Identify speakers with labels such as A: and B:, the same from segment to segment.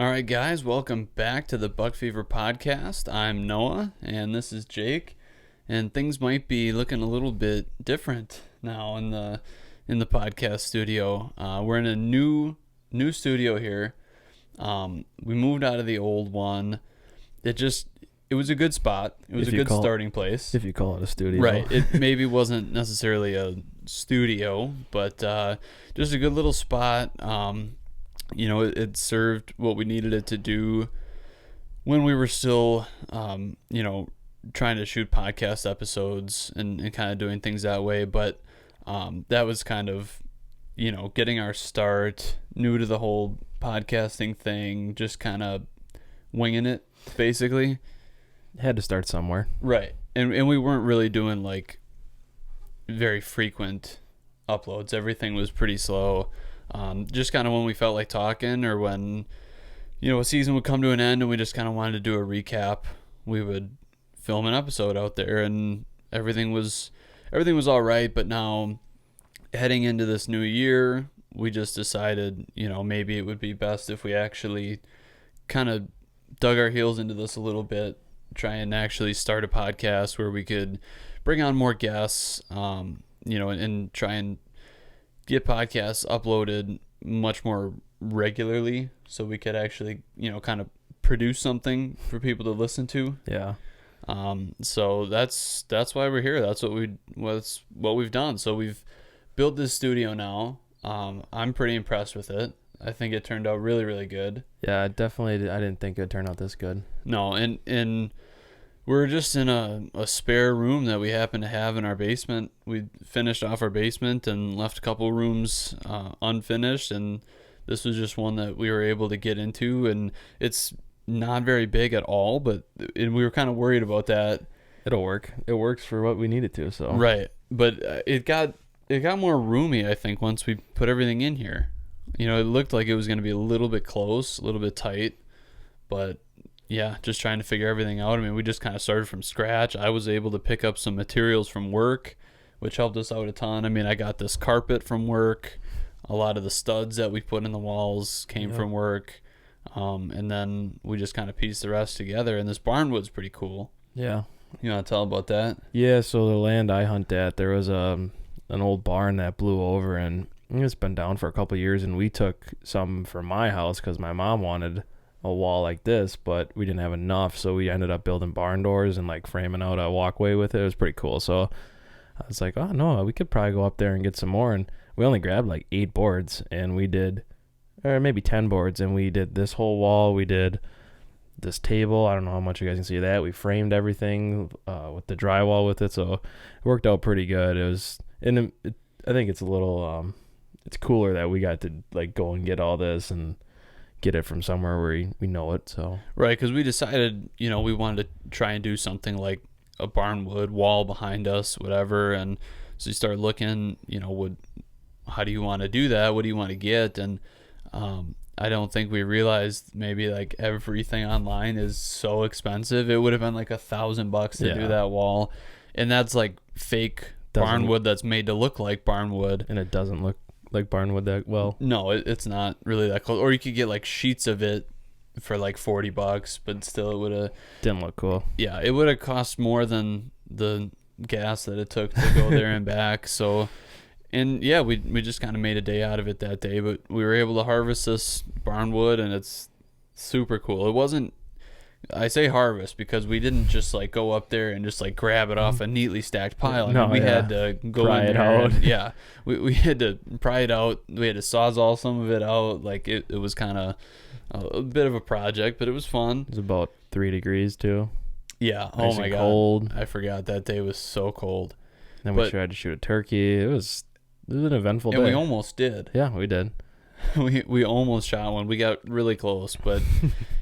A: All right, guys, welcome back to the Buck Fever podcast. I'm Noah, and this is Jake. And things might be looking a little bit different now in the podcast studio. We're in a new studio here. We moved out of the old one. It was a good spot. It was a good starting place.
B: If you call it a studio.
A: Right. It maybe wasn't necessarily a studio, but just a good little spot. It served what we needed it to do when we were still, trying to shoot podcast episodes and kind of doing things that way. But that was kind of, getting our start, new to the whole podcasting thing, just kind of winging it, basically.
B: Had to start somewhere.
A: Right. And we weren't really doing, like, very frequent uploads. Everything was pretty slow. Just kind of when we felt like talking, or when, a season would come to an end and we just kind of wanted to do a recap, we would film an episode out there, and everything was all right. But now, heading into this new year, we just decided, maybe it would be best if we actually kind of dug our heels into this a little bit, try and actually start a podcast where we could bring on more guests, and try and get podcasts uploaded much more regularly, so we could actually, kind of produce something for people to listen to.
B: Yeah.
A: So that's why we're here. That's what we've done. So we've built this studio now. I'm pretty impressed with it. I think it turned out really, really good.
B: Yeah, I didn't think it would turn out this good.
A: No, and we're just in a spare room that we happen to have in our basement. We finished off our basement and left a couple rooms unfinished, and this was just one that we were able to get into, and it's not very big at all, and we were kind of worried about that.
B: It'll work. It works for what we need it to, so.
A: Right, but it got more roomy, I think, once we put everything in here. It looked like it was going to be a little bit close, a little bit tight, but yeah, just trying to figure everything out. I mean, we just kind of started from scratch. I was able to pick up some materials from work, which helped us out a ton. I mean, I got this carpet from work. A lot of the studs that we put in the walls came from work. And then we just kind of pieced the rest together. And this barnwood's pretty cool.
B: Yeah.
A: You want to tell about that?
B: Yeah, so the land I hunt at, there was an old barn that blew over, and it's been down for a couple of years, and we took some from my house because my mom wanted a wall like this, but we didn't have enough, so we ended up building barn doors and like framing out a walkway with it. It was pretty cool. So I was like, oh no, we could probably go up there and get some more, and we only grabbed like 8 boards, and we did, or maybe 10 boards, and we did this whole wall. We did this table. I don't know how much you guys can see that. We framed everything with the drywall with it, so it worked out pretty good. It was, and I think it's a little it's cooler that we got to like go and get all this and get it from somewhere where we know it. So
A: right, because we decided, we wanted to try and do something like a barnwood wall behind us, whatever. And so you start looking, how do you want to do that? What do you want to get? And I don't think we realized maybe like everything online is so expensive. It would have been like $1,000 to do that wall, and that's like fake barnwood that's made to look like barnwood,
B: and it doesn't look like barnwood that well.
A: No, it's not really that close. Or you could get like sheets of it for like $40, but still it would have
B: didn't look cool.
A: Yeah, it would have cost more than the gas that it took to go there and back. So, and yeah, we just kind of made a day out of it that day, but we were able to harvest this barnwood, and it's super cool. It wasn't, I say harvest because we didn't just like go up there and just like grab it off a neatly stacked pile.
B: No,
A: we had to go
B: pry
A: in
B: it
A: there
B: out.
A: and, yeah, we had to pry it out. We had to sawzall some of it out. Like it was kind of a bit of a project, but it was fun.
B: It was about 3 degrees too.
A: Yeah.
B: Nice
A: oh my
B: and
A: God.
B: Cold.
A: I forgot that day was so cold.
B: Then we tried to shoot a turkey. It was an eventful day.
A: And we almost did.
B: Yeah, we did.
A: we almost shot one. We got really close, but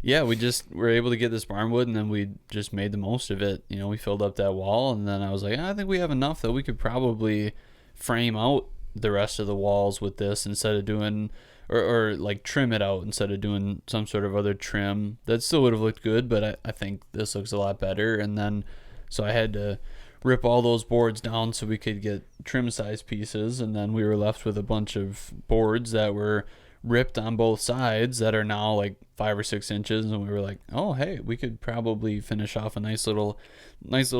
A: yeah, we just were able to get this barnwood, and then we just made the most of it. We filled up that wall, and then I was like, I think we have enough that we could probably frame out the rest of the walls with this instead of doing, or like trim it out instead of doing some sort of other trim. That still would have looked good, but I think this looks a lot better. And then, so I had to rip all those boards down so we could get trim size pieces, and then we were left with a bunch of boards that were ripped on both sides that are now like 5 or 6 inches, and we were like, oh hey, we could probably finish off a nice little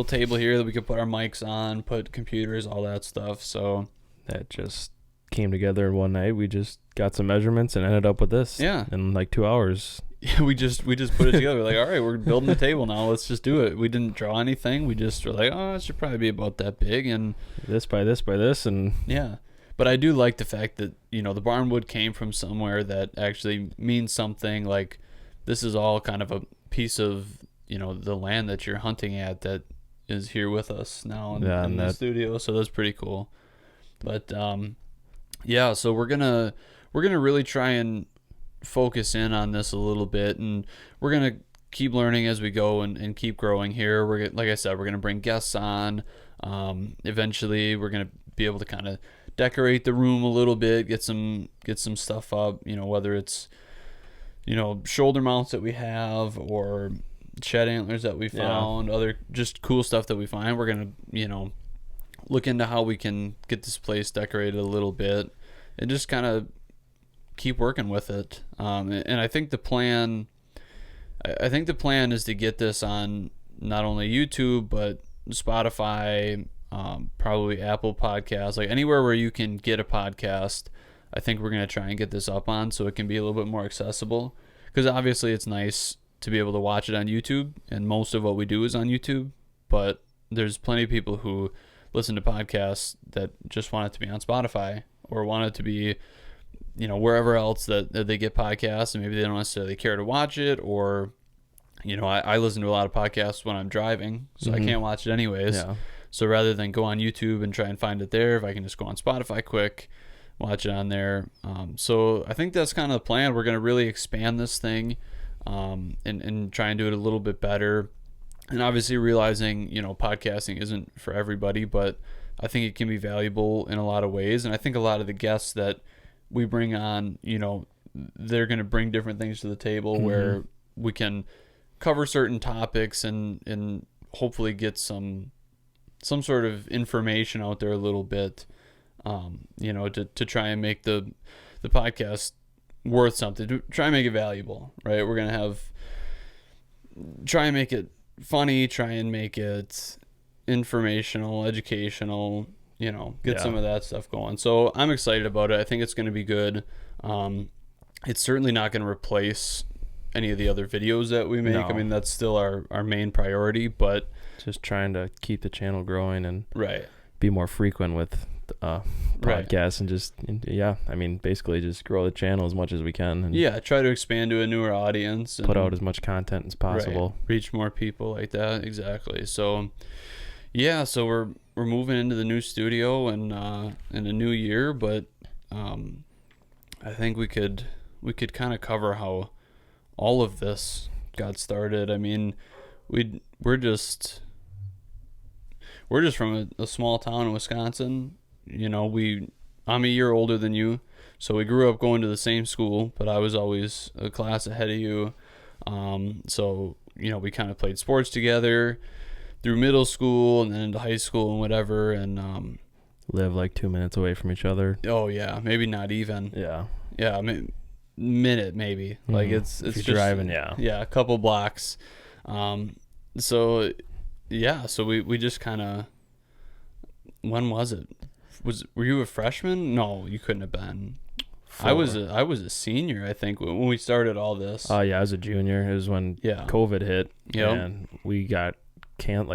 A: table here that we could put our mics on, put computers, all that stuff. So
B: that just came together one night. We just got some measurements and ended up with this.
A: Yeah.
B: In like 2 hours.
A: Yeah, we just put it together. Like, all right, we're building the table now. Let's just do it. We didn't draw anything. We just were like, oh, it should probably be about that big, and
B: this by this by this, and
A: yeah. But I do like the fact that, you know, the barnwood came from somewhere that actually means something. Like, this is all kind of a piece of, you know, the land that you're hunting at that is here with us now in the studio. So that's pretty cool. But yeah, so we're gonna really try and focus in on this a little bit, and we're gonna keep learning as we go and keep growing here. Like I said, we're gonna bring guests on. Eventually, we're gonna be able to kind of decorate the room a little bit, get some stuff up, you know, whether it's, you know, shoulder mounts that we have or shed antlers that we found, other just cool stuff that we find. We're gonna, you know, look into how we can get this place decorated a little bit and just kind of keep working with it. And I think the plan is to get this on not only YouTube but Spotify, probably Apple Podcasts, like anywhere where you can get a podcast. I think we're going to try and get this up on so it can be a little bit more accessible, because obviously it's nice to be able to watch it on YouTube, and most of what we do is on YouTube, but there's plenty of people who listen to podcasts that just want it to be on Spotify or want it to be, you know, wherever else that they get podcasts, and maybe they don't necessarily care to watch it. Or, you know, I listen to a lot of podcasts when I'm driving, so I can't watch it anyways. Yeah. So rather than go on YouTube and try and find it there, if I can just go on Spotify quick, watch it on there. So I think that's kind of the plan. We're going to really expand this thing, and try and do it a little bit better. And obviously realizing, you know, podcasting isn't for everybody, but I think it can be valuable in a lot of ways. And I think a lot of the guests that we bring on, you know, they're going to bring different things to the table where we can cover certain topics and hopefully get some sort of information out there a little bit, you know, to try and make the podcast worth something, to try and make it valuable, right? We're going to try and make it funny, try and make it informational, educational, you know, get some of that stuff going. So I'm excited about it. I think it's going to be good. It's certainly not going to replace any of the other videos that we make. No. I mean, that's still our main priority, but
B: just trying to keep the channel growing and
A: right,
B: be more frequent with podcasts, and just, I mean, basically just grow the channel as much as we can, and
A: try to expand to a newer audience and
B: put out as much content as possible,
A: right, reach more people like that. Exactly. So so we're moving into the new studio and in a new year, but I think we could kind of cover how all of this got started. I mean, we're just from a small town in Wisconsin. You know, I'm a year older than you, so we grew up going to the same school, but I was always a class ahead of you. So, you know, we kind of played sports together through middle school and then into high school and whatever, and
B: live like 2 minutes away from each other.
A: Oh yeah, maybe not even. Yeah, I mean, minute maybe. Like it's
B: if you're
A: just
B: driving,
A: a couple blocks. So we just kind of, when was it? Were you a freshman? No, you couldn't have been. 4. I was a senior, I think, when we started all this.
B: I was a junior. It was when COVID hit.
A: Yep.
B: And we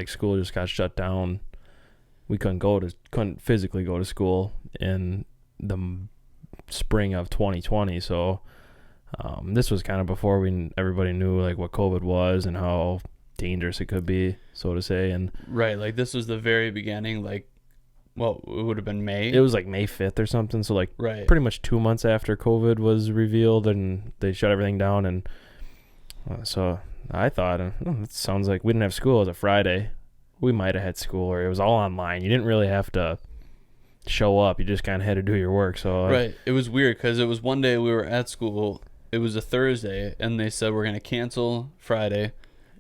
B: school just got shut down. We couldn't physically go to school in the spring of 2020. So this was kind of before everybody knew like what COVID was and how dangerous it could be, so to say. And
A: right, like this was the very beginning, like, well, it would have been May.
B: It was like May 5th or something. So like
A: right,
B: pretty much 2 months after COVID was revealed and they shut everything down. And so I thought, it sounds like we didn't have school. It was a Friday. We might have had school, or it was all online. You didn't really have to show up. You just kind of had to do your work. So
A: right, it was weird because it was one day we were at school. It was a Thursday, and they said we're going to cancel Friday,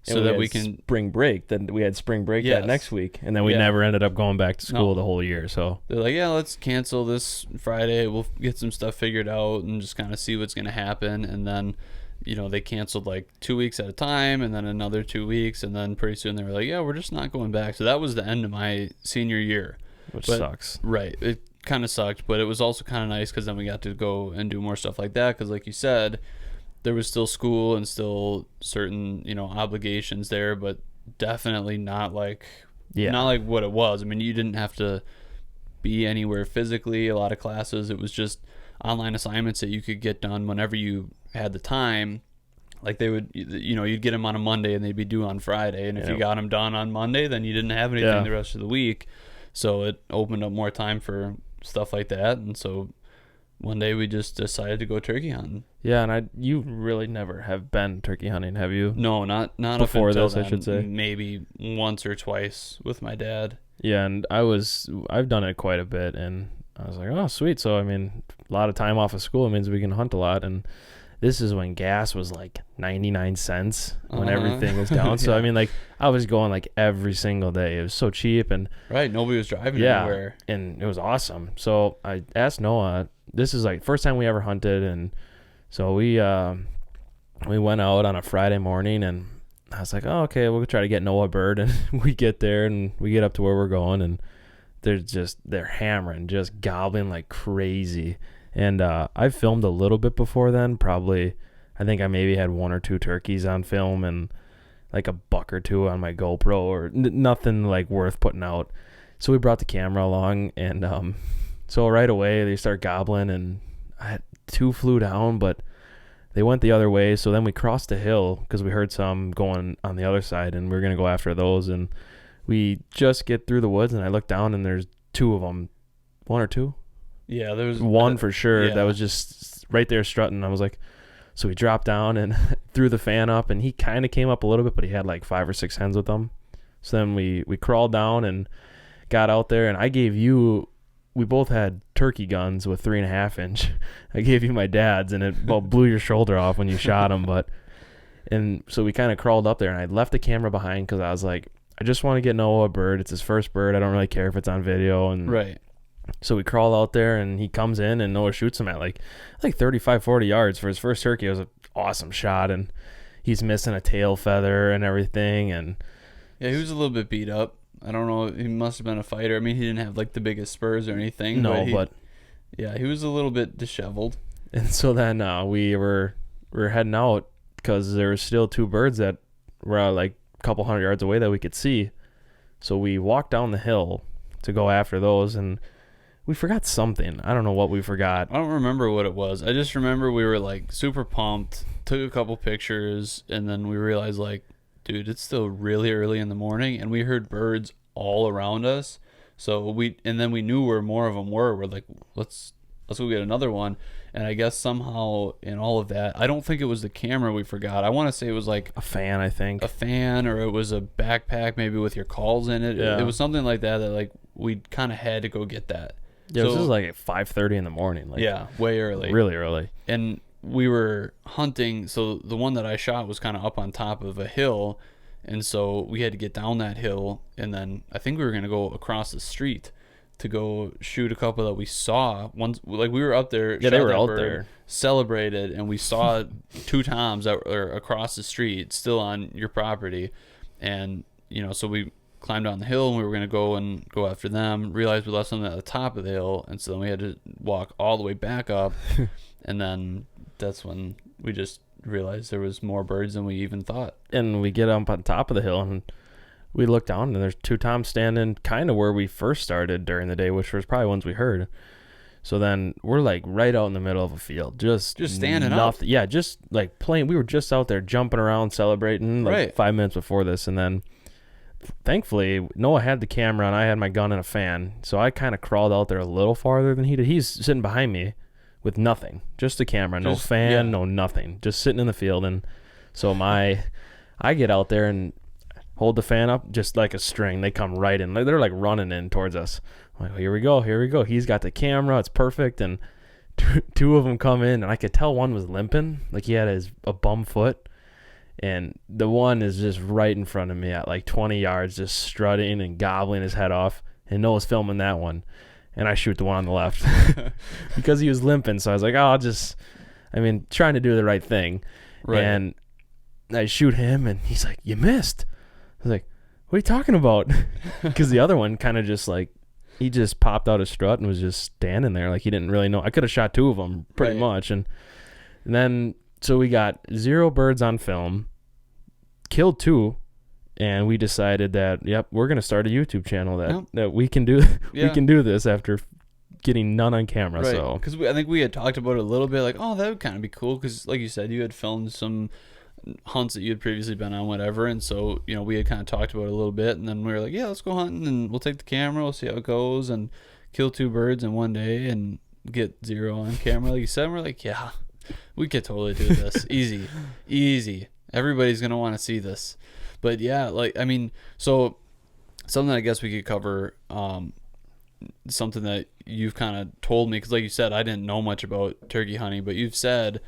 A: so that we can
B: spring break. Then we had spring break
A: Yes.
B: that next week, and then we
A: Yeah.
B: never ended up going back to school
A: No.
B: the whole year. So
A: They're like, yeah, let's cancel this Friday. We'll get some stuff figured out and just kind of see what's going to happen. And then, they canceled like 2 weeks at a time and then another 2 weeks. And then pretty soon they were like, yeah, we're just not going back. So that was the end of my senior year.
B: which
A: But-
B: sucks.
A: Right. It kind of sucked, but it was also kind of nice because then we got to go and do more stuff like that. Because like you said, there was still school and still certain, obligations there, but definitely not like not like what it was. I mean, you didn't have to be anywhere physically. A lot of classes, it was just online assignments that you could get done whenever you had the time. Like they would, you'd get them on a Monday and they'd be due on Friday. And if you got them done on Monday, then you didn't have anything the rest of the week. So it opened up more time for stuff like that. And so one day we just decided to go turkey hunting.
B: Yeah, and you really never have been turkey hunting, have you?
A: No, not
B: Before
A: up until
B: this, I
A: then.
B: should say.
A: Maybe once or twice with my dad.
B: Yeah, and I've done it quite a bit, and I was like, oh, sweet. So, I mean, a lot of time off of school means we can hunt a lot, and this is when gas was like 99 cents when everything was down. So, I mean, like, I was going like every single day. It was so cheap, and
A: Right, nobody was driving anywhere.
B: and it was awesome. So I asked Noah, this is like first time we ever hunted, and so we went out on a Friday morning, and I was like, oh, okay, we'll try to get Noah a bird. And we get there and we get up to where we're going, and they're hammering, just gobbling like crazy. And I've filmed a little bit before then. Probably, I think I maybe had 1 or 2 turkeys on film and like a buck or 2 on my GoPro, or nothing like worth putting out. So we brought the camera along, and so right away they start gobbling, and I had 2 flew down, but they went the other way. So then we crossed the hill because we heard some going on the other side, and we were going to go after those. And we just get through the woods, and I look down, and there's 2 of them. 1 or 2?
A: Yeah, there was
B: one for sure
A: yeah.
B: that was just right there strutting. I was like, so we dropped down and threw the fan up, and he kind of came up a little bit, but he had like 5 or 6 hens with him. So then we crawled down and got out there, and I gave you, we both had turkey guns with 3.5 inch. I gave you my dad's, and it about blew your shoulder off when you shot him. And so we kind of crawled up there, and I left the camera behind because I was like, I just want to get Noah a bird. It's his first bird. I don't really care if it's on video. And
A: right.
B: so we crawl out there, and he comes in, and Noah shoots him at like 35, 40 yards for his first turkey. It was an awesome shot, and he's missing a tail feather and everything. And
A: Yeah, he was a little bit beat up. I don't know. He must have been a fighter. I mean, he didn't have like the biggest spurs or anything.
B: no,
A: but yeah, he was a little bit disheveled.
B: and so then we were heading out because there were still 2 birds that were like a couple 100 yards away that we could see. So we walked down the hill to go after those, and we forgot something. I don't know what we forgot.
A: I don't remember what it was. I just remember we were like super pumped, took a couple pictures, and then we realized like, dude, it's still really early in the morning, and we heard birds all around us. So then we knew where more of them were. We're like, let's go get another one. And I guess somehow in all of that, I don't think it was the camera we forgot. I want to say it was like
B: A fan, I think.
A: a fan, or it was a backpack maybe with your calls in it.
B: Yeah.
A: It was something like that like we kind of had to go get that.
B: Yeah, this
A: So-
B: was like at 5:30 in the morning. Like,
A: yeah, way early.
B: really early.
A: And we were hunting, so the one that I shot was kind of up on top of a hill, and so we had to get down that hill, and then I think we were going to go across the street to go shoot a couple that we saw. Once, like we were up there,
B: Yeah, they
A: shot
B: were
A: that
B: out
A: bird,
B: there.
A: celebrated, and we saw 2 toms that were across the street, still on your property, and so we climbed down the hill, and we were going to go after them. Realized we left something at the top of the hill, and so then we had to walk all the way back up, and then that's when we just realized there was more birds than we even thought.
B: And we get up on top of the hill, and we look down, and there's 2 toms standing kind of where we first started during the day, which was probably ones we heard. So then we're like right out in the middle of a field, just
A: standing up.
B: nothing. Yeah, just like playing. We were just out there jumping around, celebrating like
A: Right.
B: 5 minutes before this, and then thankfully Noah had the camera and I had my gun and a fan, so I kind of crawled out there a little farther than he did. He's sitting behind me with nothing, just a camera, no
A: Just-
B: fan,
A: yeah.
B: no nothing, just sitting in the field. And so I get out there and hold the fan up just like a string. They come right in. They're like running in towards us. I'm like, here we go. He's got the camera. It's perfect. And 2 of them come in, and I could tell one was limping, like he had a bum foot. And the one is just right in front of me at like 20 yards, just strutting and gobbling his head off. And Noah's filming that one. And I shoot the one on the left because he was limping. So I was like, oh, trying to do the right thing.
A: Right.
B: And I shoot him, and he's like, you missed. I was like, what are you talking about? Because the other one kind of just like, he just popped out a strut and was just standing there like he didn't really know. I could have shot 2 of them pretty much. And then, so we got 0 birds on film, killed 2, and we decided that, yep, we're going to start a YouTube channel that we can do. We can do this after getting none on camera.
A: Right.
B: So
A: because I think we had talked about it a little bit, like, oh, that would kind of be cool, because like you said, you had filmed some hunts that you had previously been on, whatever, and so we had kind of talked about it a little bit, and then we were like, yeah, let's go hunting, and we'll take the camera, we'll see how it goes, and kill 2 birds in one day and get 0 on camera, like you said. And we're like, yeah, we could totally do this. easy. Everybody's gonna want to see this. But yeah, so something I guess we could cover, something that you've kind of told me, because like you said, I didn't know much about turkey hunting, but you've said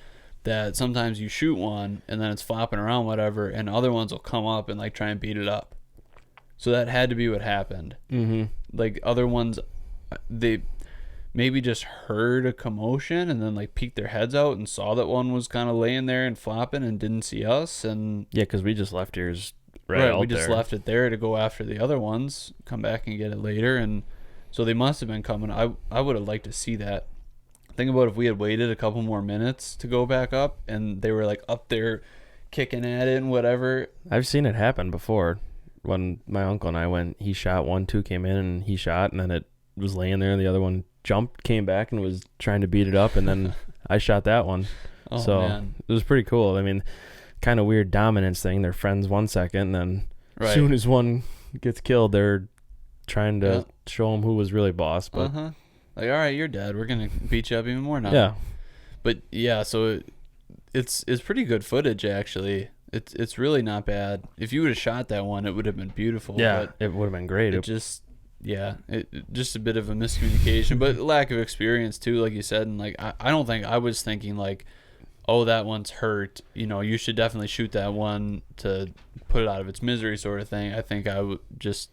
A: that sometimes you shoot one and then it's flopping around, whatever, and other ones will come up and like try and beat it up. So that had to be what happened.
B: Mm-hmm.
A: Like other ones, they maybe just heard a commotion and then like peeked their heads out and saw that one was kind of laying there and flopping and didn't see us. And
B: yeah, because we just left yours right
A: we just left it there to go after the other ones, come back and get it later. And so they must have been coming. I would have liked to see that. Think about if we had waited a couple more minutes to go back up and they were like up there kicking at it and whatever.
B: I've seen it happen before. When my uncle and I went, he shot one, 2 came in and he shot, and then it was laying there and the other one jumped, came back and was trying to beat it up, and then I shot that one.
A: Oh,
B: so
A: man.
B: It was pretty cool. I mean, kind of weird dominance thing. They're friends 1 second, and then
A: Right.
B: as soon as one gets killed, they're trying to show him who was really boss. But
A: like, all right, you're dead. We're gonna beat you up even more now.
B: yeah,
A: But yeah, so it's pretty good footage actually. It's really not bad. If you would have shot that one, it would have been beautiful.
B: yeah,
A: But
B: it would have been great.
A: it just just a bit of a miscommunication, but lack of experience too, like you said. And like I don't think I was thinking like, oh, that one's hurt. You should definitely shoot that one to put it out of its misery, sort of thing. I think I would just.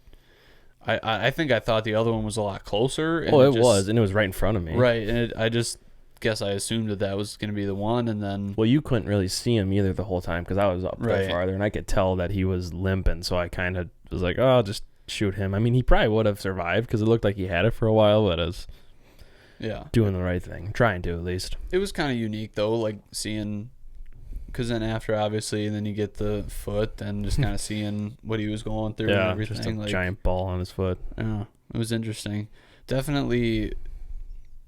A: I think I thought the other one was a lot closer. And
B: it was, and it was right in front of me.
A: Right, and I just guess I assumed that was going to be the one, and then...
B: Well, you couldn't really see him either the whole time because I was up there farther, and I could tell that he was limping, so I kind of was like, oh, I'll just shoot him. I mean, he probably would have survived because it looked like he had it for a while, but I was doing the right thing, trying to at least.
A: It was kind of unique, though, like seeing... Because then after, obviously, and then you get the foot and just kind of seeing what he was going through and everything.
B: Just a
A: like,
B: giant ball on his foot.
A: Yeah, it was interesting. Definitely,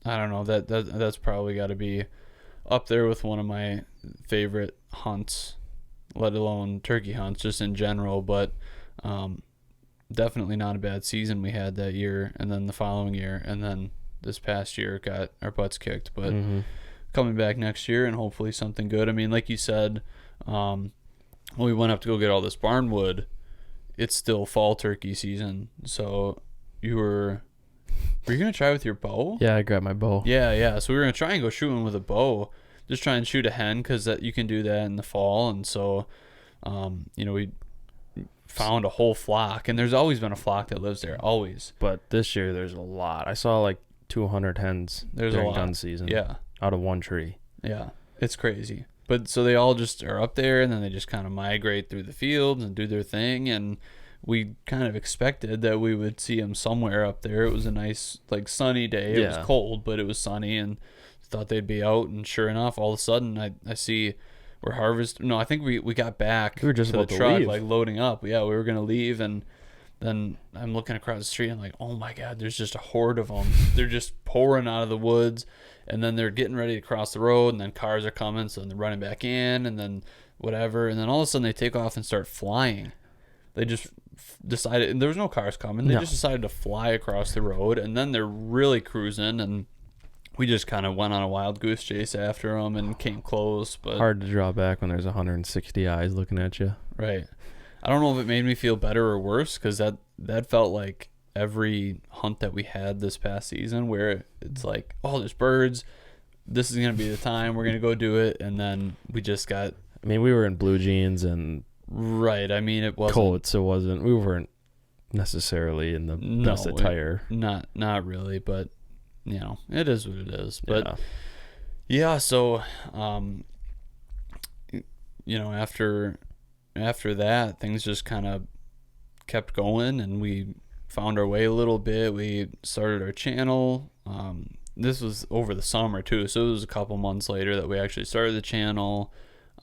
A: I don't know, that's probably got to be up there with one of my favorite hunts, let alone turkey hunts, just in general. But definitely not a bad season we had that year, and then the following year, and then this past year got our butts kicked. But... coming back next year and hopefully something good. I mean, like you said, when we went up to go get all this barn wood, it's still fall turkey season. So were you going to try with your bow?
B: Yeah, I grabbed my bow.
A: Yeah. So we were going to try and go shooting with a bow, just try and shoot a hen, because you can do that in the fall. And so, we found a whole flock, and there's always been a flock that lives there, always.
B: But this year there's a lot. I saw like 200 hens during gun season.
A: Yeah.
B: Out of one tree.
A: Yeah, it's crazy. But so they all just are up there, and then they just kind of migrate through the fields and do their thing. And we kind of expected that we would see them somewhere up there. It was a nice, like, sunny day. It was cold, but it was sunny, and thought they'd be out. And sure enough, all of a sudden, I see we're harvesting. No, I think we got back.
B: We were just
A: to
B: about
A: the
B: to
A: truck,
B: leave.
A: like loading up. Yeah, we were gonna leave, and then I'm looking across the street and like, oh my God, there's just a horde of them. They're just pouring out of the woods. And then they're getting ready to cross the road, and then cars are coming, so they're running back in, and then whatever. And then all of a sudden they take off and start flying. They just decided, and there was no cars coming. They just decided to fly across the road, and then they're really cruising, and we just kind of went on a wild goose chase after them and came close. But
B: hard to draw back when there's 160 eyes looking at you.
A: Right. I don't know if it made me feel better or worse, because that felt like every hunt that we had this past season, where it's like, oh, there's birds, this is gonna be the time we're gonna go do it, and then we just got
B: I mean, we were in blue jeans and
A: Right. I mean, it wasn't
B: coats. We weren't necessarily in the best attire.
A: Not really, but it is what it is. But
B: Yeah.
A: so after that, things just kind of kept going, and we found our way a little bit. We started our channel. This was over the summer too, so it was a couple months later that we actually started the channel.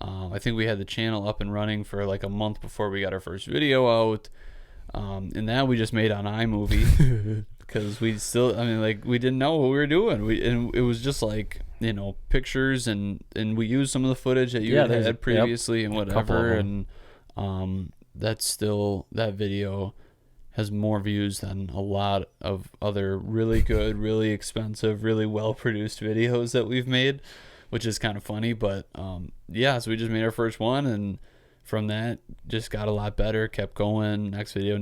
A: I think we had the channel up and running for like a month before we got our first video out. And that we just made on iMovie because we didn't know what we were doing. And it was just like, pictures and we used some of the footage that you had previously and whatever. And that video has more views than a lot of other really good, really expensive, really well produced videos that we've made, which is kind of funny. But so we just made our first one, and from that just got a lot better, kept going, next video,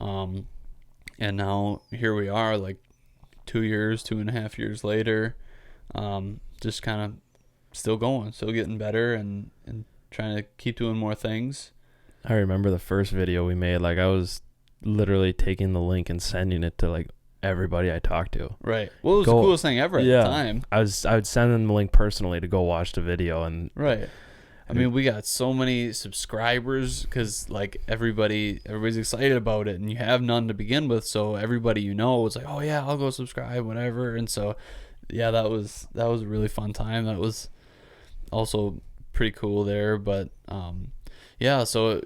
A: and now here we are, like 2.5 years later, just kind of still going, still getting better, and trying to keep doing more things.
B: I remember the first video we made, like I was literally taking the link and sending it to like everybody I talked to.
A: Right. Well, it was the coolest thing ever at the time.
B: I would send them the link personally to go watch the video. And
A: right. I mean, we got so many subscribers because like everybody's excited about it, and you have none to begin with, so everybody was like, oh yeah, I'll go subscribe, whatever. And so that was a really fun time. That was also pretty cool there. But so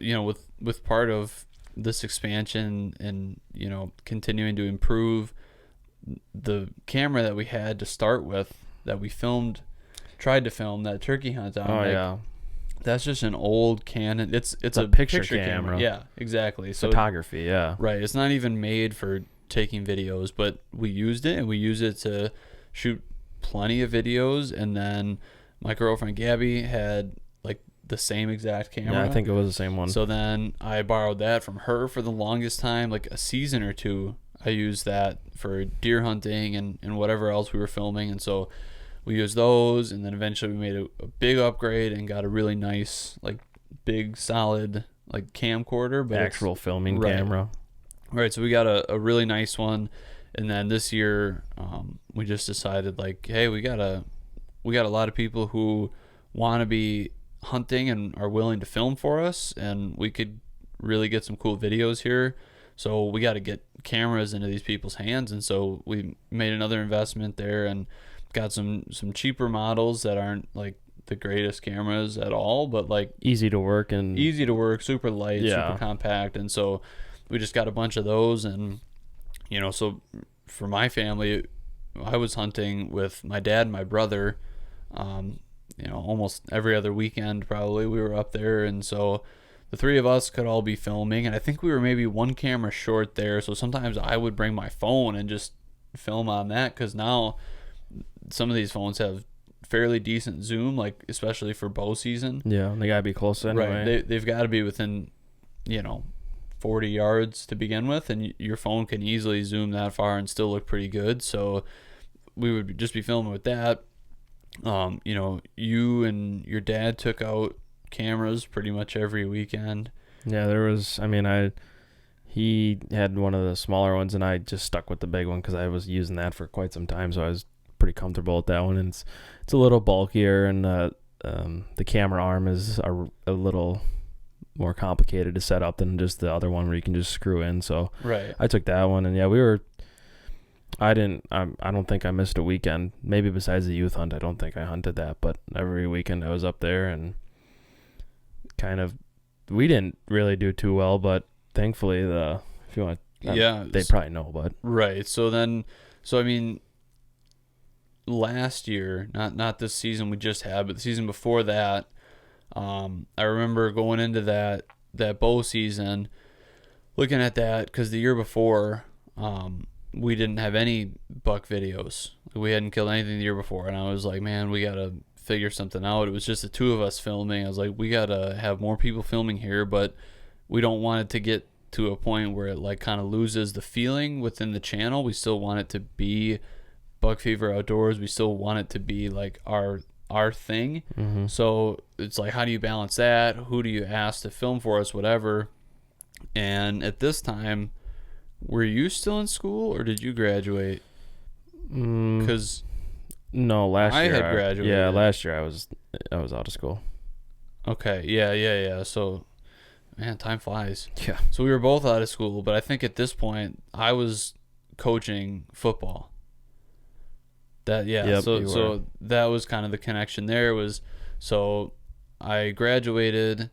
A: with part of this expansion and continuing to improve the camera that we had to start with, that we tried to film that turkey hunt on. That's just an old Canon. It's a picture camera. Yeah, exactly. So
B: photography. Yeah.
A: Right. It's not even made for taking videos, but we used it, and we use it to shoot plenty of videos. And then my girlfriend Gabby had like the same exact camera.
B: Yeah, I think it was the same one.
A: So then I borrowed that from her for the longest time, like a season or two. I used that for deer hunting and whatever else we were filming. And so we used those, and then eventually we made a big upgrade and got a really nice, like, big, solid, like, camcorder. But
B: actual filming camera.
A: Right, so we got a really nice one. And then this year, we just decided, like, hey, we got a lot of people who want to be hunting and are willing to film for us, and we could really get some cool videos here. So we got to get cameras into these people's hands, and so we made another investment there and got some cheaper models that aren't like the greatest cameras at all, but like
B: easy to work,
A: super light, super compact. And so we just got a bunch of those. And so for my family, I was hunting with my dad and my brother almost every other weekend. Probably we were up there, and so the three of us could all be filming, and I think we were maybe one camera short there, so sometimes I would bring my phone and just film on that, because now some of these phones have fairly decent zoom, like especially for bow season.
B: Yeah, they gotta be close anyway.
A: Right, they've got to be within 40 yards to begin with, and your phone can easily zoom that far and still look pretty good. So we would just be filming with that. You and your dad took out cameras pretty much every weekend.
B: Yeah, he had one of the smaller ones, and I just stuck with the big one because I was using that for quite some time, so I was pretty comfortable with that one. And it's a little bulkier, and the camera arm is a little more complicated to set up than just the other one where you can just screw in. So
A: right,
B: I took that one, and I don't think I missed a weekend. Maybe besides the youth hunt, I don't think I hunted that, but every weekend I was up there, and we didn't really do too well, but thankfully they probably know, but
A: right. So I mean, last year, not this season we just had, but the season before that, I remember going into that bow season, looking at that, because the year before, we didn't have any buck videos. We hadn't killed anything the year before, and I was like, man, we gotta figure something out. It was just the two of us filming. I was like, we gotta have more people filming here, but we don't want it to get to a point where it like kind of loses the feeling within the channel. We still want it to be Buck Fever Outdoors. We still want it to be like our our thing.
B: Mm-hmm.
A: So it's like, how do you balance that? Who do you ask to film for us, whatever? And at this time, were you still in school or did you graduate? Because
B: no, last
A: I
B: year
A: had graduated.
B: Yeah, last year I was out of school.
A: Okay, yeah. So, man, time flies.
B: Yeah.
A: So we were both out of school, but I think at this point I was coaching football.
B: Yep,
A: So that was kind of the connection there. Was so I graduated,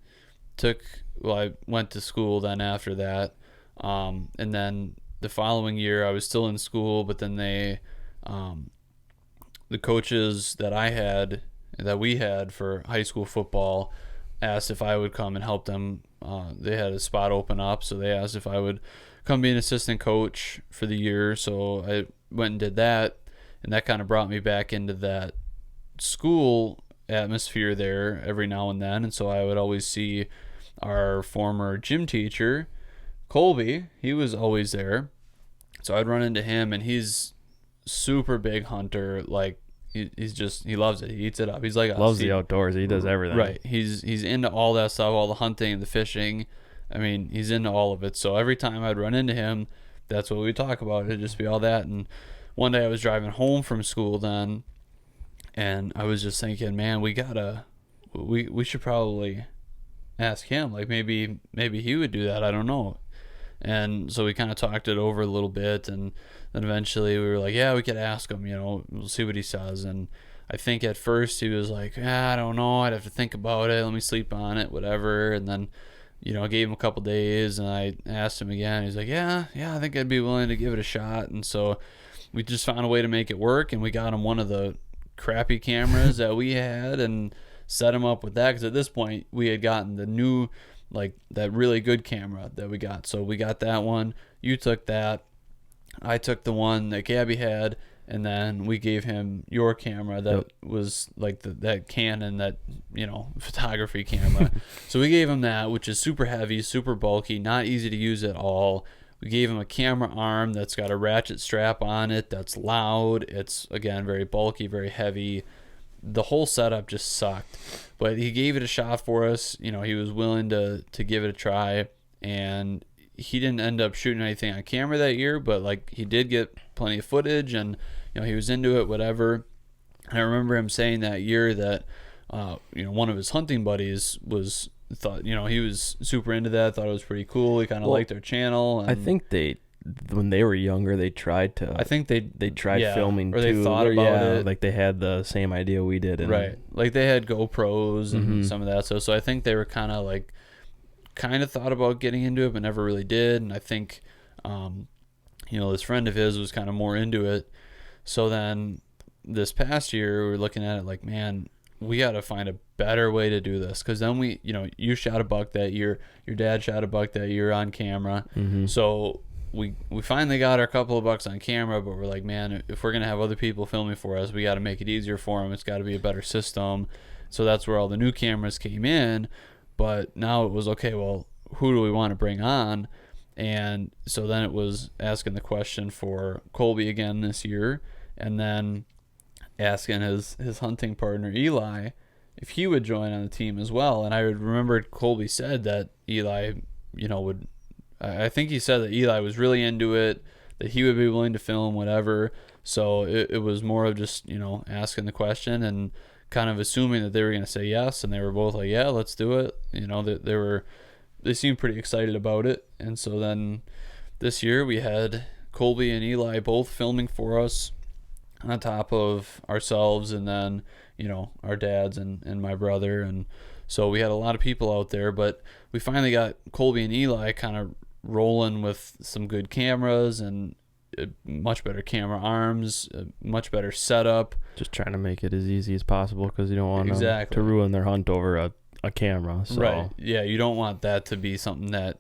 A: I went to school then after that, and then the following year I was still in school, but then the coaches that we had for high school football asked if I would come and help them. They had a spot open up, so they asked if I would come be an assistant coach for the year. So I went and did that, and that kind of brought me back into that school atmosphere there every now and then. And so I would always see our former gym teacher, Colby. He was always there. So I'd run into him, and he's super big hunter. Like he loves it. He eats it up. He's like
B: loves the outdoors. He does everything.
A: Right. He's into all that stuff, all the hunting and the fishing. I mean, he's into all of it. So every time I'd run into him, that's what we talk about. It'd just be all that. And one day I was driving home from school then, and I was just thinking, man, we should probably ask him. Like maybe he would do that. I don't know. And so we kind of talked it over a little bit, and then eventually we were like, yeah, we could ask him, we'll see what he says. And I think at first he was like, I don't know, I'd have to think about it, let me sleep on it, whatever. And then, I gave him a couple days, and I asked him again. He's like, yeah, I think I'd be willing to give it a shot. And so we just found a way to make it work, and we got him one of the crappy cameras that we had and set him up with that, because at this point we had gotten the new, like that really good camera that we got. So we got that one. You took that. I took the one that Gabby had, and then we gave him your camera that was like that Canon, that photography camera. So we gave him that, which is super heavy, super bulky, not easy to use at all. We gave him a camera arm that's got a ratchet strap on it, that's loud. It's, again, very bulky, very heavy. The whole setup just sucked. But he gave it a shot for us. He was willing to give it a try. And he didn't end up shooting anything on camera that year, but like he did get plenty of footage, and he was into it, whatever. And I remember him saying that year that one of his hunting buddies thought he was super into that, thought it was pretty cool. He kind of liked our channel. And
B: I think when they were younger, they tried to.
A: I think they
B: tried filming,
A: or they
B: too.
A: thought about it.
B: Like they had the same idea we did, and
A: right? Like they had GoPros and some of that stuff. So I think they were kind of thought about getting into it, but never really did. And I think, this friend of his was kind of more into it. So then this past year, we were looking at it like, man, we got to find a better way to do this. Because then you shot a buck that year, your dad shot a buck that year on camera. So we finally got our couple of bucks on camera, but we're like, man, if we're going to have other people filming for us, we got to make it easier for them. It's got to be a better system. So that's where all the new cameras came in. But now it was, okay, well, who do we want to bring on? And so then it was asking the question for Colby again this year, and then asking his hunting partner, Eli, if he would join on the team as well. And I remembered Colby said that Eli, I think he said that Eli was really into it, that he would be willing to film, whatever. So it was more of just, asking the question and kind of assuming that they were going to say yes, and they were both like, yeah, let's do it. They seemed pretty excited about it. And so then this year we had Colby and Eli both filming for us on top of ourselves, and then our dads and my brother. And so we had a lot of people out there, but we finally got Colby and Eli kind of rolling with some good cameras and much better camera arms, much better setup.
B: Just trying to make it as easy as possible, because you don't want them
A: to
B: ruin their hunt over a camera. So.
A: Right. Yeah, you don't want that to be something that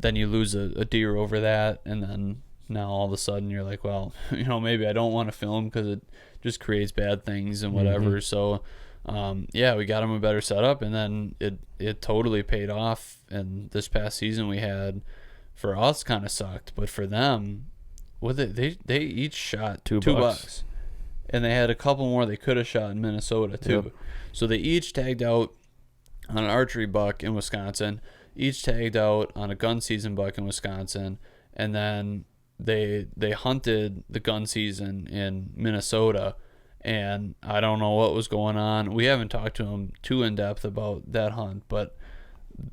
A: then you lose a deer over that, and then now all of a sudden you're like, well, maybe I don't want to film because it just creates bad things and whatever. So we got them a better setup, and then it totally paid off. And this past season we had, for us, kind of sucked, but for them, they each shot $2. and they had a couple more they could have shot in Minnesota too.
B: Yep.
A: So they each tagged out on an archery buck in Wisconsin, each tagged out on a gun season buck in Wisconsin, and then they hunted the gun season in Minnesota. And I don't know what was going on. We haven't talked to them too in depth about that hunt, but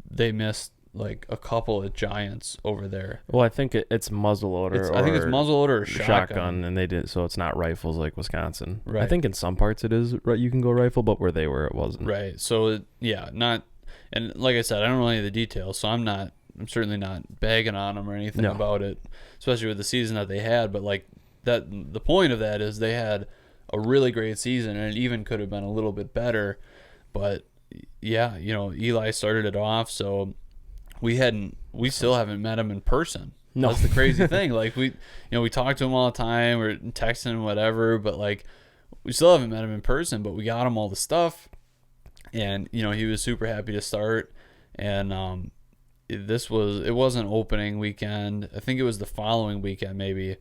A: they missed like a couple of giants over there.
B: Well, I think it's muzzleloader.
A: I think it's muzzleloader or shotgun.
B: and they did so it's not rifles like Wisconsin.
A: Right.
B: I think in some parts it is right. You can go rifle, but where they were, it wasn't.
A: Right. So yeah, not. And like I said, I don't know any of the details, so I'm certainly not bagging on them or anything about it, especially with the season that they had. But like that, the point of that is they had a really great season, and it even could have been a little bit better. But yeah, Eli started it off, so we still haven't met him in person.
B: No.
A: That's the crazy thing. Like we talk to him all the time, or texting him, whatever, but like we still haven't met him in person, but we got him all the stuff, and he was super happy to start. And it wasn't opening weekend. I think it was the following weekend maybe,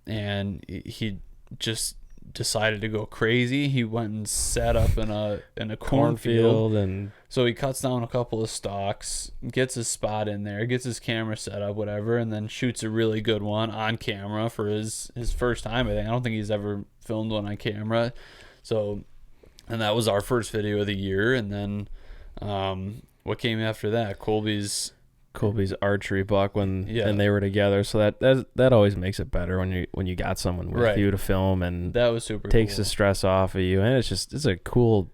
A: and he just decided to go crazy. He went and sat up in a cornfield,
B: and
A: so he cuts down a couple of stalks, gets his spot in there, gets his camera set up, whatever, and then shoots a really good one on camera for his first time. I don't think he's ever filmed one on camera. So, and that was our first video of the year. And then what came after that? Colby's
B: archery buck and they were together, so that always makes it better when you got someone with you to film, and
A: that was super
B: takes
A: cool.
B: the stress off of you, and it's a cool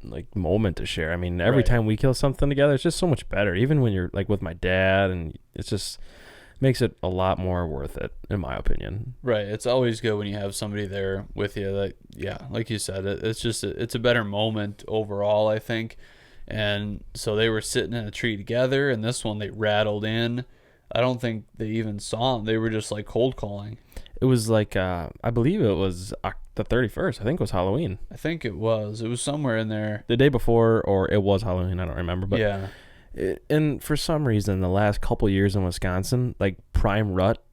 B: like moment to share. I mean, every time we kill something together, it's just so much better. Even when you're like with my dad, and it's just makes it a lot more worth it, in my opinion.
A: Right. It's always good when you have somebody there with you. That like you said, it's a better moment overall, I think. And so they were sitting in a tree together, and this one they rattled in. I don't think they even saw him. They were just like cold calling.
B: It was like I believe it was the 31st. I think it was Halloween.
A: I think it was. It was somewhere in there.
B: The day before, or it was Halloween. I don't remember. But
A: yeah.
B: And for some reason, the last couple years in Wisconsin, like prime rut,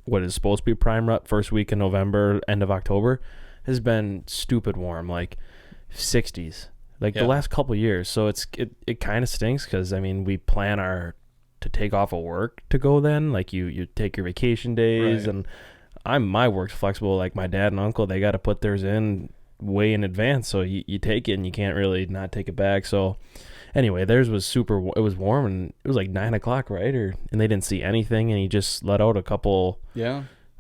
B: what is supposed to be prime rut, first week in November, end of October, has been stupid warm, like 60s. Like the last couple years. So it kind of stinks because, I mean, we plan to take off of work to go then. Like you take your vacation days, and my work's flexible. Like my dad and uncle, they got to put theirs in way in advance. So you take it and you can't really not take it back. So anyway, theirs was it was warm, and it was like 9 o'clock, right? And they didn't see anything, and he just let out a couple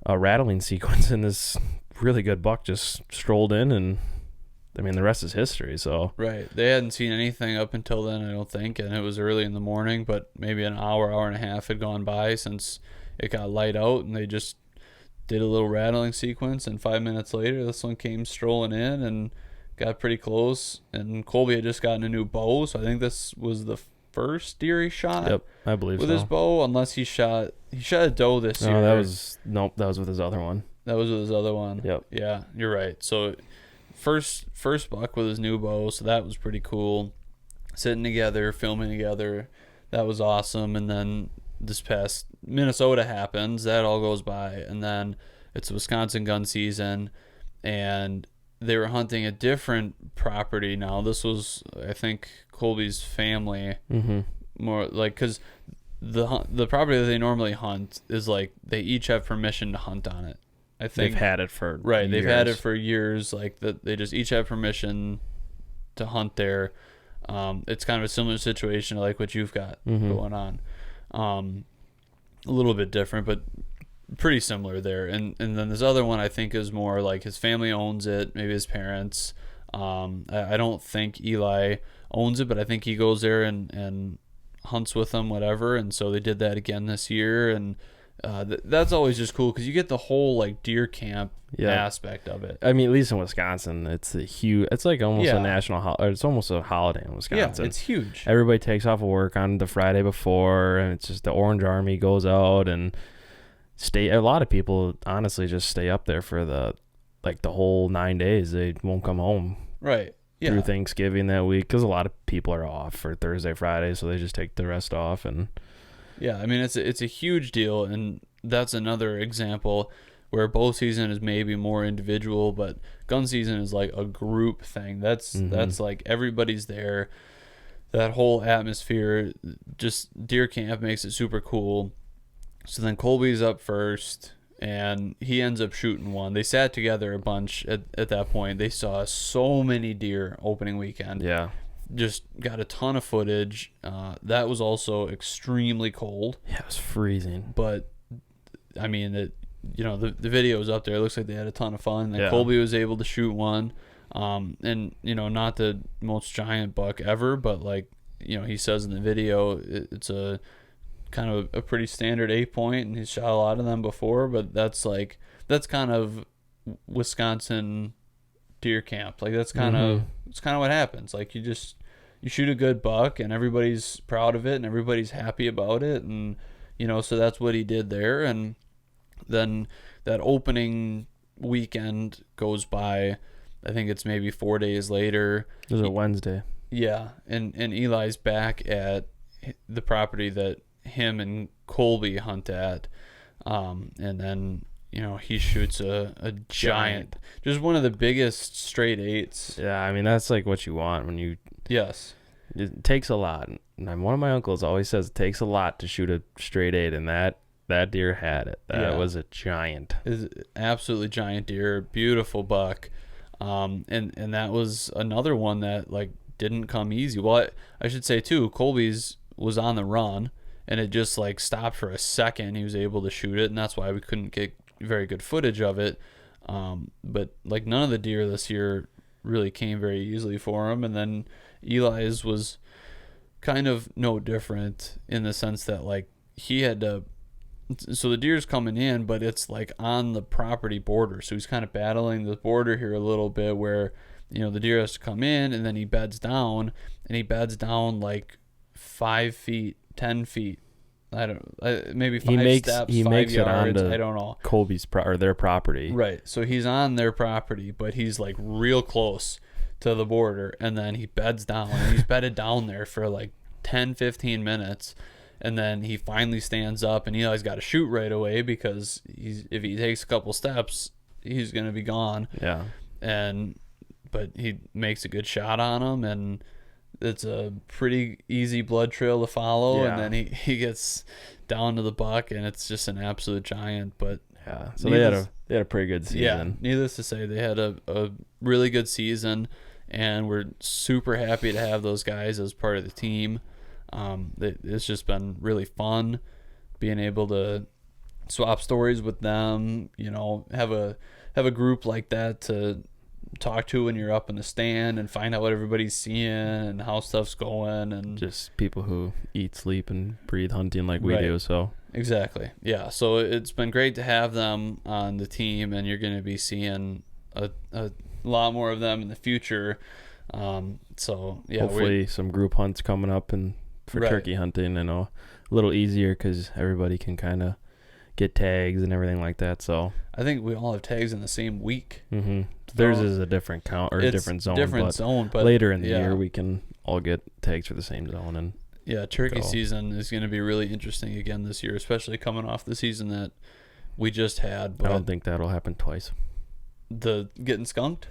B: rattling sequence, and this really good buck just strolled in, and I mean, the rest is history. So
A: they hadn't seen anything up until then, I don't think, and it was early in the morning, but maybe an hour and a half had gone by since it got light out, and they just did a little rattling sequence, and 5 minutes later this one came strolling in and got pretty close. And Colby had just gotten a new bow, so I think this was the first deer he shot.
B: Yep, I believe
A: with his bow, unless he shot a doe this year.
B: That was with his other one.
A: That was with his other one.
B: Yep.
A: Yeah, you're right. So first buck with his new bow, so that was pretty cool. Sitting together, filming together, that was awesome. And then this past Minnesota happens, that all goes by, and then it's Wisconsin gun season, and they were hunting a different property now. This was, I think, Colby's family, more like, because the property that they normally hunt is like they each have permission to hunt on it. I think
B: they've had it for
A: years. They've had it for years. Like that, they just each have permission to hunt there. It's kind of a similar situation to like what you've got going on. A little bit different, but pretty similar there. And then this other one I think is more like his family owns it, maybe his parents. I don't think Eli owns it, but I think he goes there and hunts with them, whatever. And so they did that again this year, and that's always just cool because you get the whole like deer camp aspect of it.
B: I mean, at least in Wisconsin, it's like almost a national it's almost a holiday in Wisconsin.
A: Yeah, it's huge.
B: Everybody takes off of work on the Friday before, and it's just the Orange Army goes out and a lot of people honestly just stay up there for the whole 9 days. They won't come home through Thanksgiving that week because a lot of people are off for Thursday, Friday, so they just take the rest off. And
A: I mean, it's a huge deal, and that's another example where bow season is maybe more individual, but gun season is like a group thing. That's like everybody's there. That whole atmosphere, just deer camp makes it super cool. So then Colby's up first, and he ends up shooting one. They sat together a bunch at that point. They saw so many deer opening weekend.
B: Yeah.
A: Just got a ton of footage. That was also extremely cold.
B: Yeah, it was freezing.
A: But, I mean, the video is up there. It looks like they had a ton of fun. And
B: Yeah.
A: Colby was able to shoot one. And, not the most giant buck ever, but, like, he says in the video it's a kind of a pretty standard 8-point, and he's shot a lot of them before, but that's kind of Wisconsin deer camp. Like, that's kind of it's kind of what happens. Like, you shoot a good buck, and everybody's proud of it, and everybody's happy about it, and so that's what he did there. And then that opening weekend goes by. I think it's maybe 4 days later.
B: It was a Wednesday.
A: Yeah, and Eli's back at the property that him and Colby hunt at, and then he shoots a giant, just one of the biggest straight 8s.
B: Yeah, I mean, that's like what you want when you.
A: Yes.
B: It takes a lot. And one of my uncles always says it takes a lot to shoot a straight 8, and that deer had it. That was a giant.
A: Is absolutely giant deer, beautiful buck. And that was another one that like didn't come easy. Well, I should say too, Colby's was on the run, and it just like stopped for a second. He was able to shoot it, and that's why we couldn't get very good footage of it. But like none of the deer this year really came very easily for him. And then Eli's was kind of no different in the sense that like he had to. So the deer's coming in, but it's like on the property border. So he's kind of battling the border here a little bit where, the deer has to come in, and then he beds down, and he beds down like 5 feet, 10 feet. I don't maybe 5 steps,
B: he
A: 5
B: makes
A: yards.
B: it onto
A: I don't know.
B: Colby's or their property.
A: Right. So he's on their property, but he's like real close to the border, and then he beds down, and he's bedded down there for like 10, 15 minutes. And then he finally stands up, and Eli's got to shoot right away because if he takes a couple steps, he's going to be gone.
B: Yeah.
A: But he makes a good shot on him, and it's a pretty easy blood trail to follow.
B: Yeah.
A: And then he gets down to the buck, and it's just an absolute giant. But
B: yeah, so they had a pretty good season.
A: Yeah, needless to say, they had a really good season, and we're super happy to have those guys as part of the team. It's just been really fun being able to swap stories with them, have a group like that to talk to when you're up in the stand and find out what everybody's seeing and how stuff's going, and
B: just people who eat, sleep, and breathe hunting like we do. So
A: exactly. Yeah. So it's been great to have them on the team, and you're going to be seeing a lot more of them in the future. So yeah,
B: hopefully some group hunts coming up and for turkey hunting, a little easier because everybody can kind of get tags and everything like that. So
A: I think we all have tags in the same week.
B: Theirs is a different count or a different zone. But later in the year we can all get tags for the same zone. And
A: yeah, turkey season is going to be really interesting again this year, especially coming off the season that we just had. But
B: I don't think that'll happen twice.
A: The getting skunked?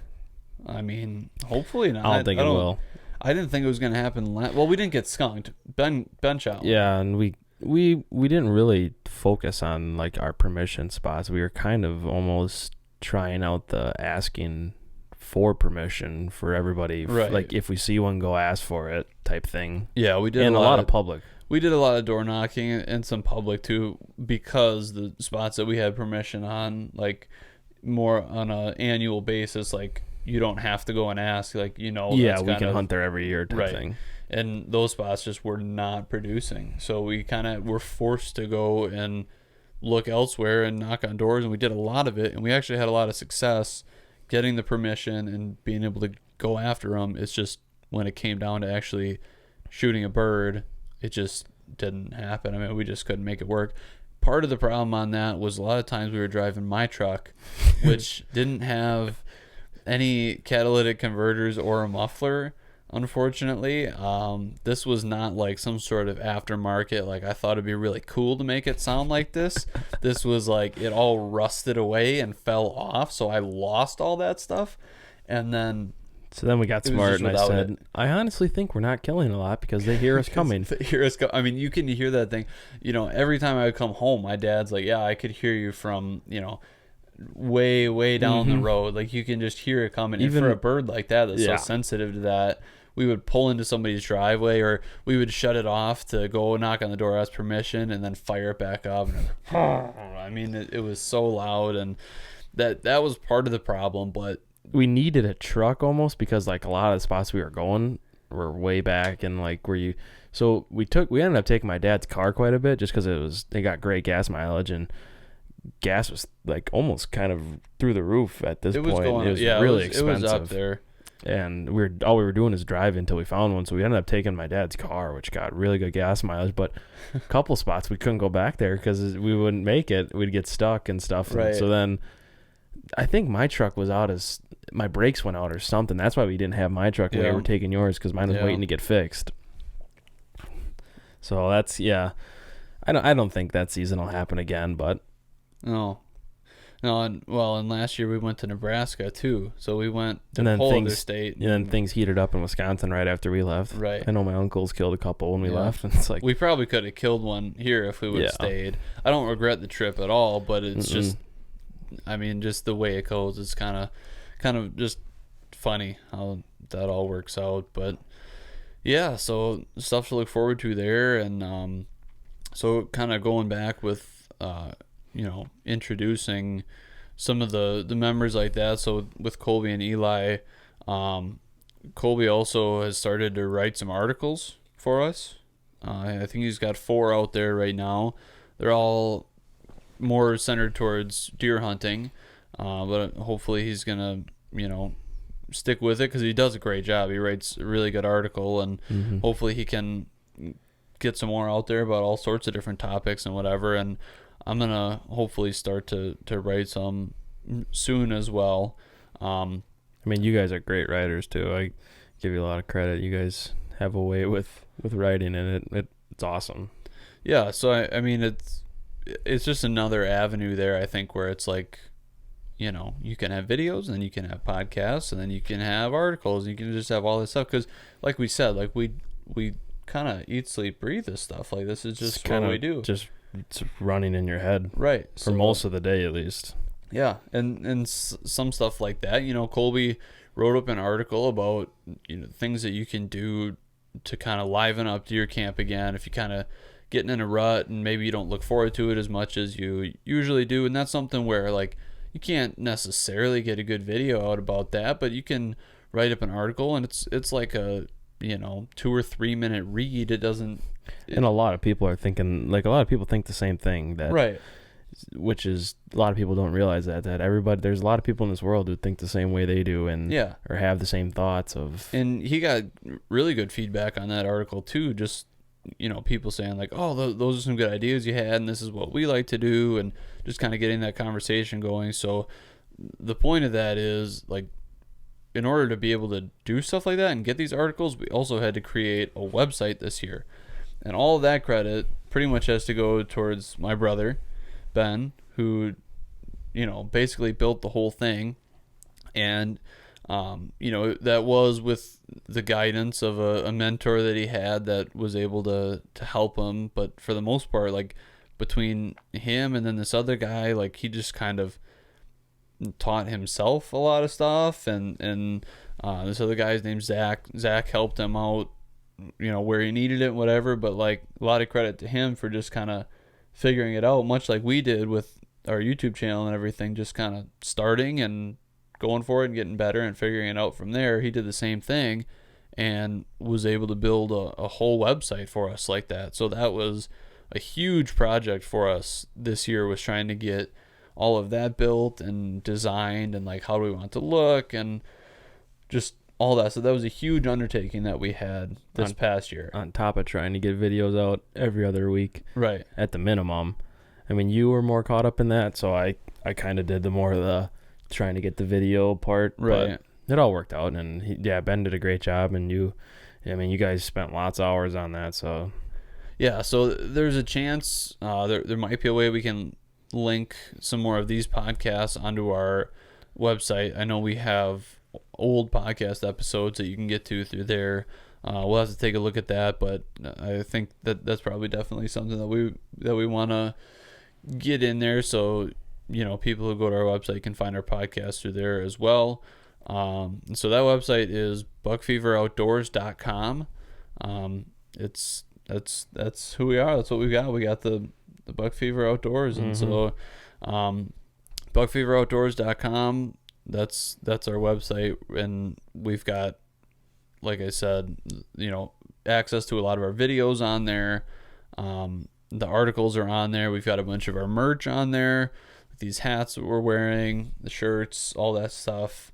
A: I mean, hopefully not.
B: I don't think it will.
A: I didn't think it was going to happen. Well, we didn't get skunked. Ben shot.
B: Yeah, and we didn't really focus on like our permission spots. We were kind of almost trying out the asking for permission for everybody.
A: Right.
B: Like if we see one, go ask for it type thing.
A: Yeah, we did.
B: And a lot of public.
A: We did a lot of door knocking and some public too, because the spots that we had permission on, like more on an annual basis, like you don't have to go and ask, like
B: yeah, we can hunt there every year type thing.
A: And those spots just were not producing, so we kind of were forced to go and look elsewhere and knock on doors, and we did a lot of it, and we actually had a lot of success getting the permission and being able to go after them. It's just when it came down to actually shooting a bird, it just didn't happen. I mean, we just couldn't make it work. Part of the problem on that was a lot of times we were driving my truck, which didn't have any catalytic converters or a muffler. unfortunately. This was not like some sort of aftermarket. Like, I thought it'd be really cool to make it sound like this. This was like it all rusted away and fell off, so I lost all that stuff. And then
B: So then we got
A: It was
B: smart
A: just
B: and I
A: without
B: said,
A: it.
B: I honestly think we're not killing a lot because they hear us coming.
A: They hear us go. I mean, you can hear that thing. Every time I would come home, my dad's like, "Yeah, I could hear you from way way down the road. Like, you can just hear it coming."
B: Even-
A: and for a bird like that that's
B: Yeah.
A: so sensitive to that, we would pull into somebody's driveway, or we would shut it off to go knock on the door, ask permission, and then fire it back up. And I mean, it was so loud, and that was part of the problem. But
B: We needed a truck almost because like a lot of the spots we were going were way back and like we ended up taking my dad's car quite a bit just because they got great gas mileage and gas was like almost kind of through the roof at this
A: it was
B: point.
A: going,
B: It was
A: yeah,
B: really
A: it
B: expensive.
A: was up there.
B: And all we were doing is drive until we found one. So we ended up taking my dad's car, which got really good gas mileage. But a couple spots we couldn't go back there because we wouldn't make it. We'd get stuck and stuff.
A: Right.
B: And so then I think my truck was out as my brakes went out or something. That's why we didn't have my truck when we
A: Yeah.
B: were taking yours because mine was
A: Yeah.
B: waiting to get fixed. So that's I don't think that season will happen again. But
A: No, and last year we went to Nebraska too, so we went to
B: And
A: a
B: then
A: whole other
B: things-
A: state.
B: and then things heated up in Wisconsin right after we left.
A: Right.
B: I know my uncles killed a couple when we
A: Yeah.
B: left, and it's like
A: We probably could have killed one here if we would have
B: Yeah.
A: stayed. I don't regret the trip at all, but it's just, I mean, just the way it goes. It's kind of just funny how that all works out. But yeah, so stuff to look forward to there, and so kind of going back with introducing some of the members like that. So with Colby and Eli, Colby also has started to write some articles for us. I think he's got 4 out there right now. They're all more centered towards deer hunting, but hopefully he's gonna stick with it because he does a great job. He writes a really good article, and hopefully he can get some more out there about all sorts of different topics and whatever. And I'm gonna hopefully start to write some soon as well.
B: I mean, you guys are great writers too. I give you a lot of credit. You guys have a way with writing, and it's awesome.
A: Yeah, so I mean, it's just another avenue there, I think, where it's like, you can have videos, and then you can have podcasts, and then you can have articles, and you can just have all this stuff. Because like we said, like we kind of eat, sleep, breathe this stuff. Like, this is just what we do.
B: Just it's running in your head
A: Right.
B: for most of the day at least.
A: Yeah, and some stuff like that. Colby wrote up an article about things that you can do to kind of liven up deer camp again if you kind of getting in a rut and maybe you don't look forward to it as much as you usually do. And that's something where like you can't necessarily get a good video out about that, but you can write up an article, and it's like a 2 or 3 minute read. It doesn't.
B: And a lot of people are thinking, like, a lot of people think the same thing, that
A: Right.
B: which is a lot of people don't realize that there's a lot of people in this world who think the same way they do, and
A: Yeah.
B: or have the same thoughts of.
A: And he got really good feedback on that article too. Just people saying like, "Oh, those are some good ideas you had, and this is what we like to do," and just kind of getting that conversation going. So the point of that is, like, in order to be able to do stuff like that and get these articles, we also had to create a website this year, and all of that credit pretty much has to go towards my brother Ben, who basically built the whole thing. And that was with the guidance of a mentor that he had that was able to help him. But for the most part, like, between him and then this other guy, like, he just kind of taught himself a lot of stuff. And this other guy's named Zach. Zach helped him out, where he needed it, whatever. But, like, a lot of credit to him for just kind of figuring it out, much like we did with our YouTube channel and everything, just kind of starting and going for it and getting better and figuring it out from there. He did the same thing and was able to build a whole website for us like that. So that was a huge project for us this year, was trying to get all of that built and designed, and like, how do we want it to look, and just all that. So that was a huge undertaking that we had this past year,
B: on top of trying to get videos out every other week,
A: right?
B: At the minimum. I mean, you were more caught up in that, so I kind of did the more of the trying to get the video part,
A: Right.
B: it all worked out, and Ben did a great job, and you guys spent lots of hours on that, so.
A: Yeah, so there's a chance there might be a way we can link some more of these podcasts onto our website. I know we have old podcast episodes that you can get to through there. We'll have to take a look at that, but I think that's probably definitely something that we want to get in there, so people who go to our website can find our podcast through there as well. So that website is buckfeveroutdoors.com. That's who we are. That's what we got. We got the Buck Fever Outdoors, and so buckfeveroutdoors.com. That's our website, and we've got, like I said, access to a lot of our videos on there. The articles are on there. We've got a bunch of our merch on there, these hats that we're wearing, the shirts, all that stuff.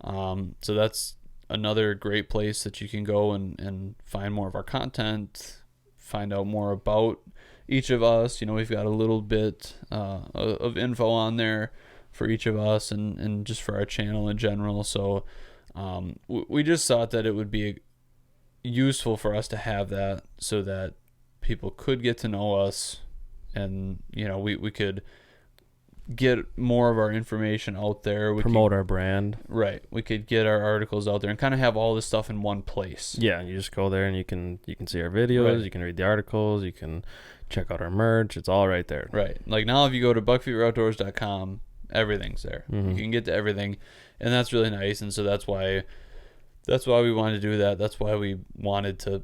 A: So that's another great place that you can go and find more of our content, find out more about each of us. We've got a little bit of info on there for each of us and just for our channel in general. So we just thought that it would be useful for us to have that so that people could get to know us, and we could get more of our information out there. We
B: promote our brand.
A: Right. We could get our articles out there and kind of have all this stuff in one place.
B: Yeah, you just go there and you can see our videos, right. You can read the articles, you can check out our merch. It's all right there.
A: Right. Like now if you go to buckfeveroutdoors.com, everything's there. You can get to everything, and that's really nice. And so that's why we wanted to do that. That's why we wanted to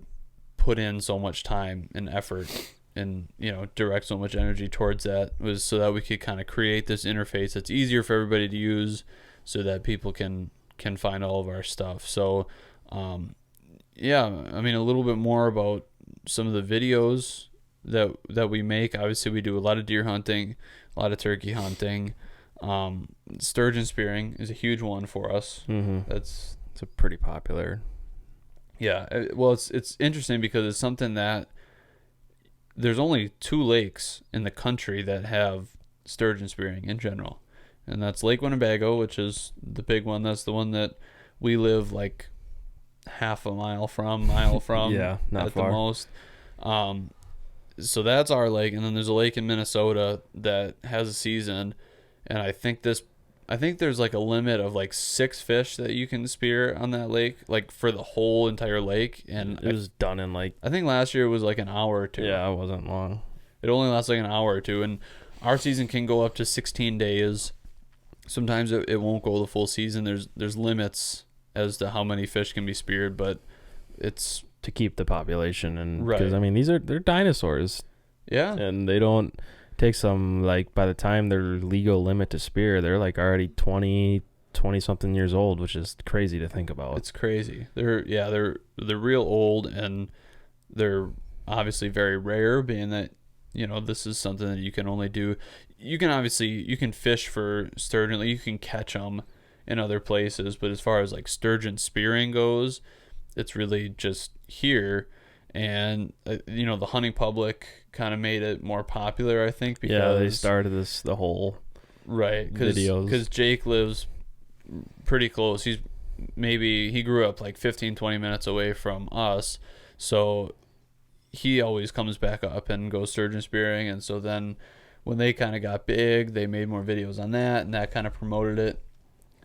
A: put in so much time and effort and direct so much energy towards that, was so that we could kind of create this interface that's easier for everybody to use, so that people can find all of our stuff. So a little bit more about some of the videos that we make. Obviously we do a lot of deer hunting, a lot of turkey hunting. Sturgeon spearing is a huge one for us. It's
B: a pretty popular.
A: Yeah, well, it's interesting because it's something that there's only 2 lakes in the country that have sturgeon spearing in general, and that's Lake Winnebago, which is the big one. That's the one that we live like half a mile from
B: yeah, not
A: at
B: far.
A: The most. So that's our lake, and then there's a lake in Minnesota that has a season, and I think there's like a limit of like 6 fish that you can spear on that lake, like for the whole entire lake. And
B: it was done in like,
A: I think last year it was like an hour or 2.
B: Yeah, it wasn't long.
A: It only lasts like an hour or 2, and our season can go up to 16 days. Sometimes it won't go the full season. There's limits as to how many fish can be speared, but it's
B: to keep the population, and
A: right.
B: Because they're dinosaurs.
A: Yeah,
B: and they don't take some, like, by the time their legal limit to spear, they're like already 20 something years old, which is crazy to think about.
A: It's crazy. They're real old, and they're obviously very rare, being that this is something that you can only do. You can fish for sturgeon, you can catch them in other places, but as far as like sturgeon spearing goes, it's really just here. And the hunting public kind of made it more popular, I think, because
B: they started the whole
A: right
B: videos.
A: Because Jake lives pretty close. He grew up like 15-20 minutes away from us, so he always comes back up and goes sturgeon spearing. And so then when they kind of got big, they made more videos on that, and that kind of promoted it.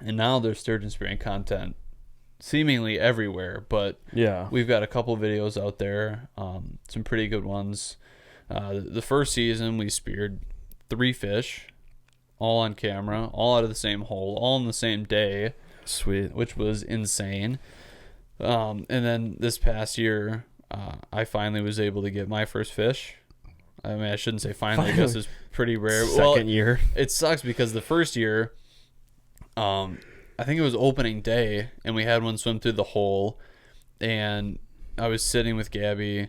A: And now there's sturgeon spearing content seemingly everywhere, but
B: yeah,
A: we've got a couple videos out there, some pretty good ones. The first season we speared 3 fish, all on camera, all out of the same hole, all on the same day.
B: Sweet.
A: Which was insane. And then this past year, I finally was able to get my first fish. I mean, I shouldn't say finally, because it's pretty rare.
B: Second year.
A: It sucks because the first year, I think it was opening day, and we had one swim through the hole, and I was sitting with Gabby,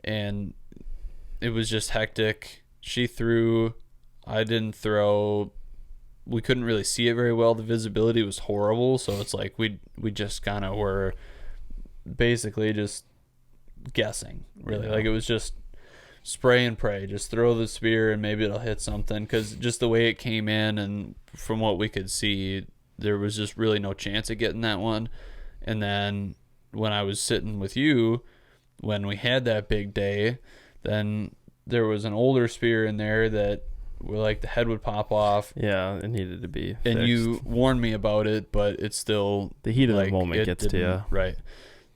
A: and it was just hectic. She threw, I didn't throw. We couldn't really see it very well. The visibility was horrible, so it's like we just kind of were basically just guessing, really.
B: Yeah.
A: Like, it was just spray and pray. Just throw the spear and maybe it'll hit something, because just the way it came in and from what we could see, there was just really no chance of getting that one. And then when I was sitting with you, when we had that big day, then there was an older spear in there that where like the head would pop off.
B: Yeah, it needed to be
A: and
B: fixed.
A: you warned me about it, but it's still
B: The heat of
A: like,
B: the moment gets to you.
A: Right.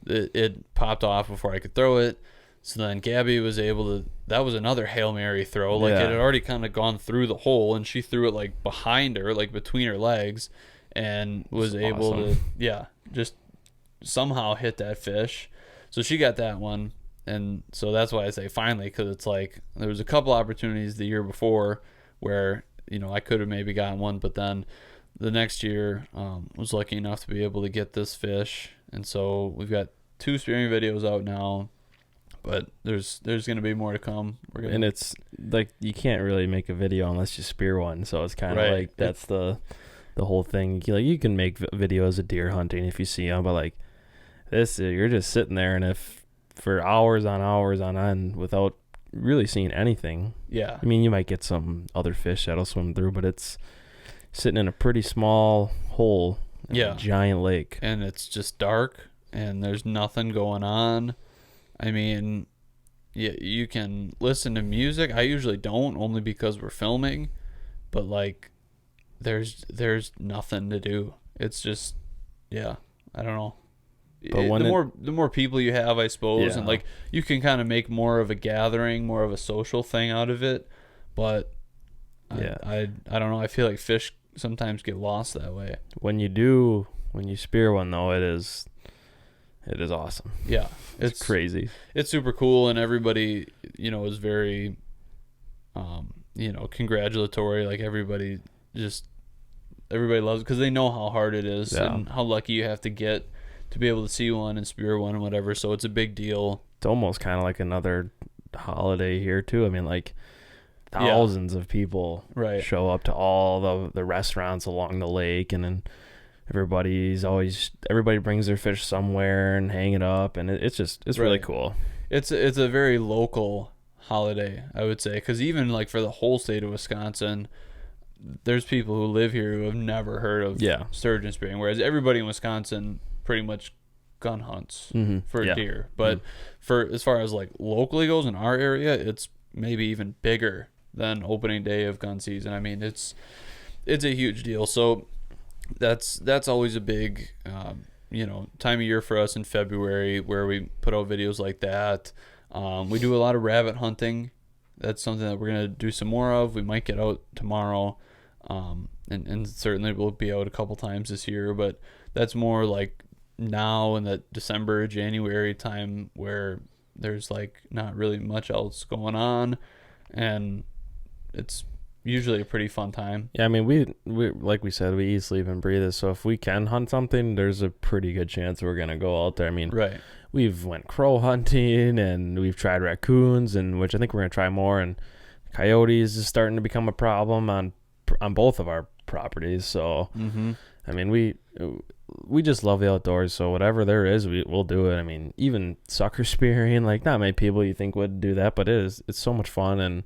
A: It popped off before I could throw it. So then Gabby was able to, that was another Hail Mary throw. Like
B: Yeah.
A: it had already kind of gone through the hole, and she threw it like behind her, like between her legs, and was
B: That's
A: able
B: awesome.
A: to, just somehow hit that fish. So she got that one. And so that's why I say finally, because it's like there was a couple opportunities the year before where, I could have maybe gotten one, but then the next year was lucky enough to be able to get this fish. And so we've got 2 spearing videos out now, but there's going to be more to come.
B: And it's like you can't really make a video unless you spear one, so it's kind of
A: Right.
B: like that's the whole thing. Like you can make videos of deer hunting if you see them, but like this, you're just sitting there, and if for hours on end without really seeing anything.
A: Yeah.
B: I mean, you might get some other fish that'll swim through, but it's sitting in a pretty small hole in
A: Yeah.
B: a giant lake.
A: And it's just dark and there's nothing going on. I mean, yeah, you can listen to music. I usually don't, only because we're filming, but like there's nothing to do. It's just, yeah, I don't know.
B: But when
A: the more people you have, I suppose,
B: Yeah.
A: and like you can kind of make more of a gathering, more of a social thing out of it. But
B: Yeah.
A: I don't know. I feel like fish sometimes get lost that way.
B: when you spear one though, it is awesome.
A: Yeah,
B: It's crazy.
A: It's super cool, and everybody is very congratulatory. Like everybody loves it because they know how hard it is and how lucky you have to get to be able to see one and spear one and whatever. So it's a big deal.
B: It's almost kind of like another holiday here too. I mean, like thousands of people
A: Right.
B: show up to all the restaurants along the lake, and then everybody brings their fish somewhere and hang it up, and it's really
A: Right.
B: cool.
A: It's a very local holiday, I would say, because even like for the whole state of Wisconsin, there's people who live here who have never heard of sturgeon spearing, whereas everybody in Wisconsin pretty much gun hunts for deer. But for as far as like locally goes in our area, it's maybe even bigger than opening day of gun season. I mean, it's a huge deal. So that's always a big time of year for us in February, where we put out videos like that. We do a lot of rabbit hunting. That's something that we're gonna do some more of. We might get out tomorrow, and certainly we'll be out a couple times this year. But that's more like now in that December, January time where there's like not really much else going on, and it's usually a pretty fun time.
B: Yeah, I mean, we like we said, we eat, sleep, and breathe this. So if we can hunt something, there's a pretty good chance we're gonna go out there. I mean,
A: Right.
B: we've went crow hunting, and we've tried raccoons, and which I think we're gonna try more. And coyotes is starting to become a problem on both of our properties. So I mean, we just love the outdoors. So whatever there is, we'll do it. I mean, even sucker spearing, like not many people you think would do that, but it's so much fun. And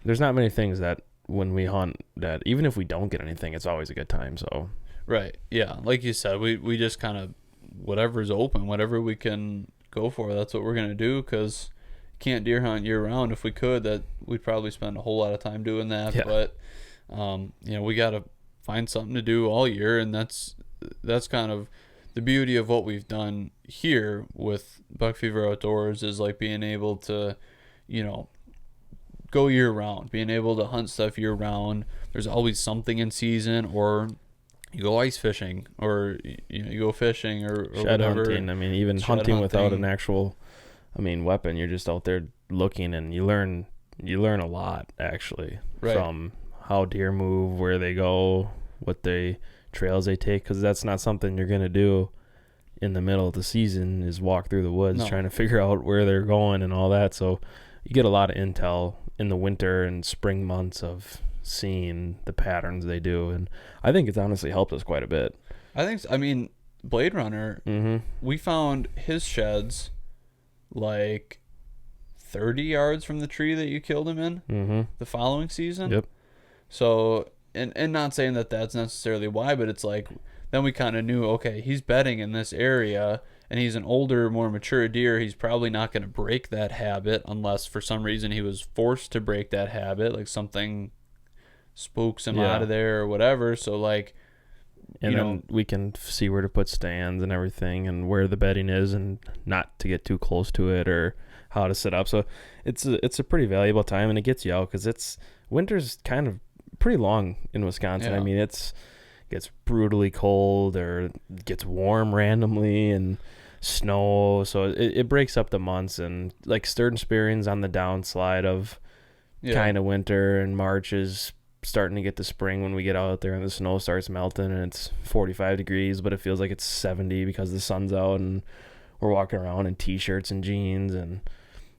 B: there's not many things that when we hunt that even if we don't get anything, it's always a good time. So
A: Right. Yeah. Like you said, we just kind of whatever's open, whatever we can go for, that's what we're gonna do. Because you can't deer hunt year round. If we could, that we'd probably spend a whole lot of time doing that.
B: Yeah.
A: But we gotta find something to do all year, and that's kind of the beauty of what we've done here with Buck Fever Outdoors is like being able to, go year round, being able to hunt stuff year round. There's always something in season, or you go ice fishing, or you go fishing, or
B: shed
A: whatever.
B: hunting. I mean, even
A: Shed
B: hunting without
A: hunting.
B: an actual, weapon. You're just out there looking, and you learn a lot actually
A: Right.
B: from how deer move, where they go, what trails they take, because that's not something you're gonna do in the middle of the season. Is walk through the woods
A: No.
B: trying to figure out where they're going and all that. So you get a lot of intel in the winter and spring months of seeing the patterns they do, and I think it's honestly helped us quite a bit.
A: I think. I mean, Blade Runner. We found his sheds like 30 yards from the tree that you killed him in the following season.
B: Yep.
A: So and not saying that that's necessarily why, but it's like then we kind of knew, okay, he's bedding in this area and he's an older, more mature deer. He's probably not going to break that habit unless for some reason he was forced to break that habit, like something spooks him out of there or whatever. So like,
B: and then we can see where to put stands and everything and where the bedding is and not to get too close to it or how to set up. So it's a pretty valuable time, and it gets you out because winter's kind of pretty long in Wisconsin.
A: Yeah.
B: I mean, gets brutally cold or gets warm randomly and snow. So it breaks up the months, and like Sturgeon Spearing's on the downslide of kind of winter, and March is starting to get to spring when we get out there and the snow starts melting and it's 45 degrees, but it feels like it's 70 because the sun's out and we're walking around in t-shirts and jeans, and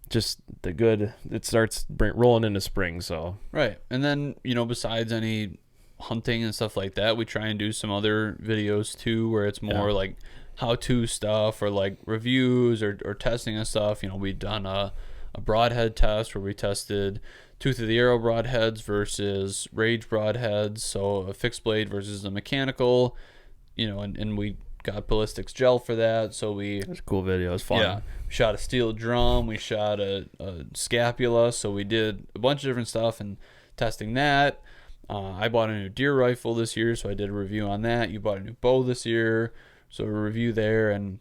B: just it starts rolling into spring. So
A: right. And then, besides any hunting and stuff like that, we try and do some other videos too where it's more like how-to stuff or like reviews or testing and stuff. We've done a broadhead test where we tested Tooth of the Arrow broadheads versus Rage broadheads, so a fixed blade versus a mechanical, and we got ballistics gel for that. So it
B: was a cool video. It was fun.
A: Yeah, we shot a steel drum, we shot a scapula, so we did a bunch of different stuff and testing that. I bought a new deer rifle this year, so I did a review on that. You bought a new bow this year, so a review there. And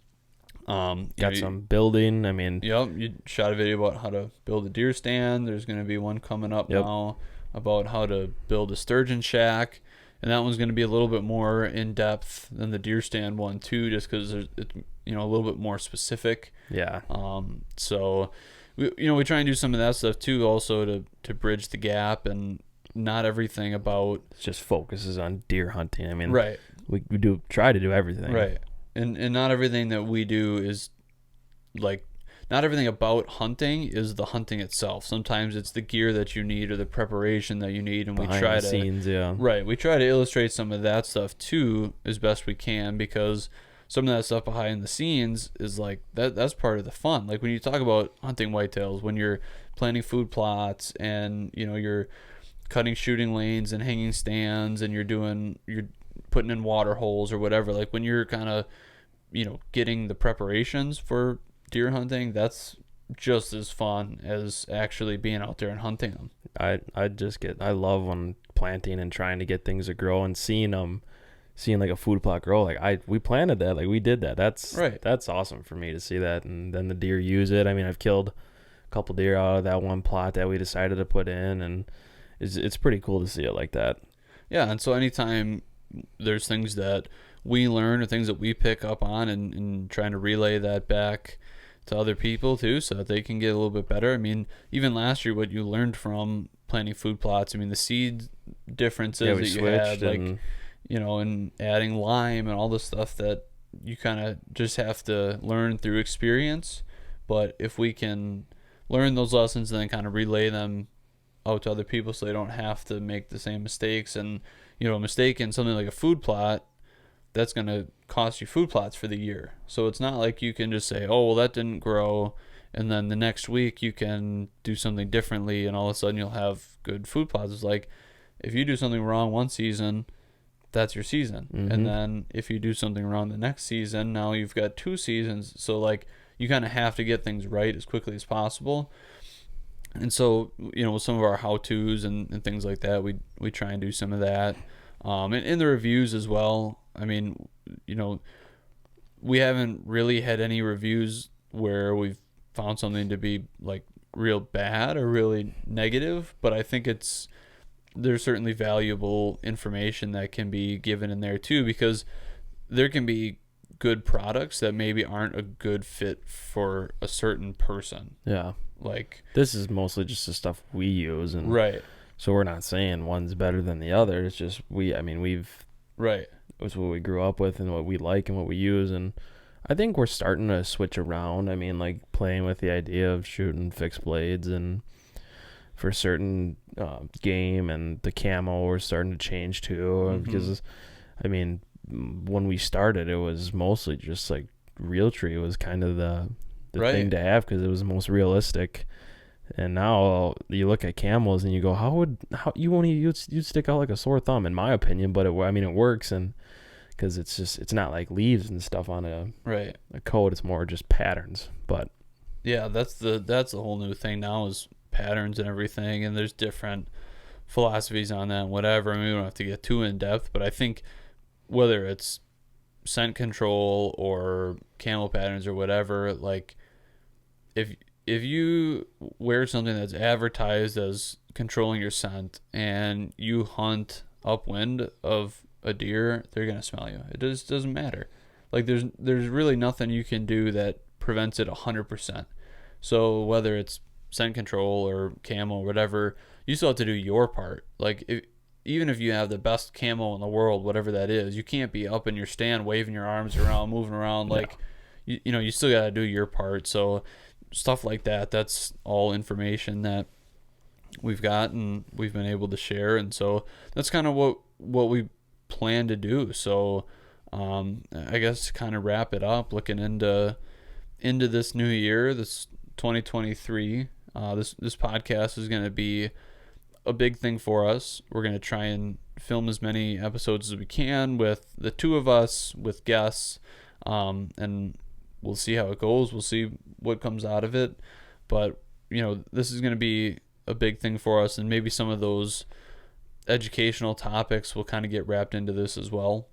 B: got some building. I mean,
A: you shot a video about how to build a deer stand. There's going to be one coming up now about how to build a sturgeon shack, and that one's going to be a little bit more in depth than the deer stand one too, just because it's a little bit more specific.
B: Yeah.
A: So we try and do some of that stuff too, also to bridge the gap, and not everything about
B: just focuses on deer hunting. I mean,
A: right.
B: We do try to do everything.
A: Right. And not everything that we do is like, not everything about hunting is the hunting itself. Sometimes it's the gear that you need or the preparation that you need, and
B: behind
A: we try
B: the scenes,
A: right. We try to illustrate some of that stuff too as best we can, because some of that stuff behind the scenes is like that's part of the fun. Like when you talk about hunting whitetails, when you're planning food plots and you're cutting shooting lanes and hanging stands, and you're putting in water holes or whatever, like when you're kind of getting the preparations for deer hunting, that's just as fun as actually being out there and hunting them.
B: I love when planting and trying to get things to grow and seeing like a food plot grow. Like we planted that, like we did that. That's
A: right.
B: That's awesome for me to see that, and then the deer use it. I mean, I've killed a couple deer out of that one plot that we decided to put in, and it's pretty cool to see it like that.
A: Yeah, and so anytime there's things that we learn or things that we pick up on, and trying to relay that back to other people too, so that they can get a little bit better. I mean, even last year, what you learned from planting food plots, I mean, the seed differences that you had, like, and adding lime and all the stuff that you kind of just have to learn through experience. But if we can learn those lessons and then kind of relay them out to other people so they don't have to make the same mistakes, and a mistake in something like a food plot, that's going to cost you food plots for the year. So it's not like you can just say, oh, well, that didn't grow, and then the next week you can do something differently and all of a sudden you'll have good food plots. It's like, if you do something wrong one season, that's your season. Mm-hmm. And then if you do something wrong the next season, now you've got 2 seasons. So like, you kind of have to get things right as quickly as possible. And so, with some of our how-tos and things like that, we try and do some of that. And in the reviews as well, I mean, we haven't really had any reviews where we've found something to be like real bad or really negative, but I think there's certainly valuable information that can be given in there too, because there can be good products that maybe aren't a good fit for a certain person.
B: Yeah.
A: Like,
B: this is mostly just the stuff we use, and
A: right.
B: So we're not saying one's better than the other. It's just we've
A: right.
B: It's what we grew up with and what we like and what we use, and I think we're starting to switch around. I mean, like playing with the idea of shooting fixed blades and for certain game, and the camo we're starting to change too. Mm-hmm. Because I mean, when we started, it was mostly just like Realtree was kind of the
A: right.
B: thing to have because it was the most realistic. And now you look at camels and you go, you'd stick out like a sore thumb, in my opinion. But I mean, it works, and because it's not like leaves and stuff on a coat. It's more just patterns. But
A: yeah, that's the whole new thing now is patterns and everything, and there's different philosophies on that and whatever. I mean, we don't have to get too in depth, but I think whether it's scent control or camel patterns or whatever, like if you wear something that's advertised as controlling your scent and you hunt upwind of a deer, they're gonna smell you. It just doesn't matter. Like there's really nothing you can do that prevents it 100%. So whether it's scent control or camo or whatever, you still have to do your part. Like even if you have the best camo in the world, whatever that is, you can't be up in your stand waving your arms around, moving around. Like you know, you still got to do your part. So stuff like that, that's all information that we've got and we've been able to share. And so that's kind of what we plan to do. So I guess to kind of wrap it up, looking into this new year, this 2023, this podcast is going to be a big thing for us. We're going to try and film as many episodes as we can with the two of us, with guests, and we'll see how it goes. We'll see what comes out of it. But, you know, this is going to be a big thing for us, and maybe some of those educational topics will kind of get wrapped into this as well.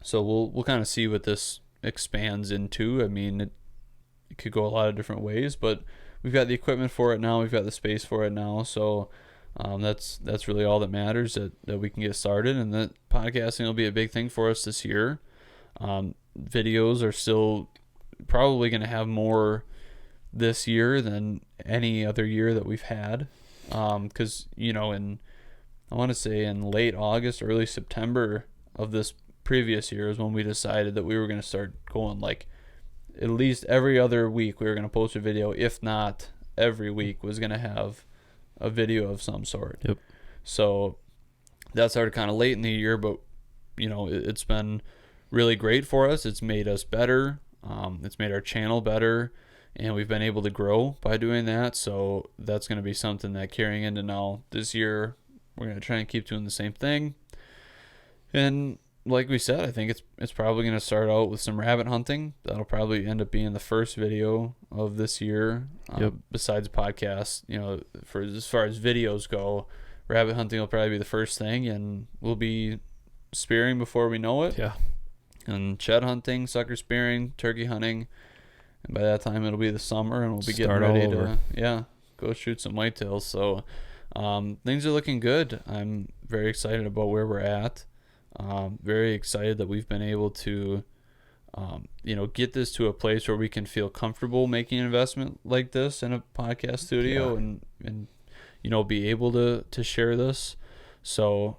A: So we'll kind of see what this expands into. I mean, it could go a lot of different ways, but we've got the equipment for it now. We've got the space for it now. So that's really all that matters, that we can get started, and that podcasting will be a big thing for us this year. Videos are still probably going to have more this year than any other year that we've had, because you know, I want to say in late August, early September of this previous year is when we decided that we were going to start going like at least every other week we were going to post a video, if not every week was going to have a video of some sort.
B: Yep.
A: So that started kind of late in the year, but you know, it's been really great for us. It's made us better. It's made our channel better, and we've been able to grow by doing that. So that's going to be something that carrying into now this year, we're going to try and keep doing the same thing. And like we said, I think it's probably going to start out with some rabbit hunting. That'll probably end up being the first video of this year. Besides podcasts, you know, for as far as videos go, rabbit hunting will probably be the first thing, and we'll be spearing before we know it.
B: Yeah.
C: And shed hunting, sucker spearing, turkey hunting, and by that time it'll be the summer, and we'll be getting ready to go shoot some whitetails. So things are looking good. I'm very excited about where we're at. Very excited that we've been able to get this to a place where we can feel comfortable making an investment like this in a podcast studio, and be able to share this. So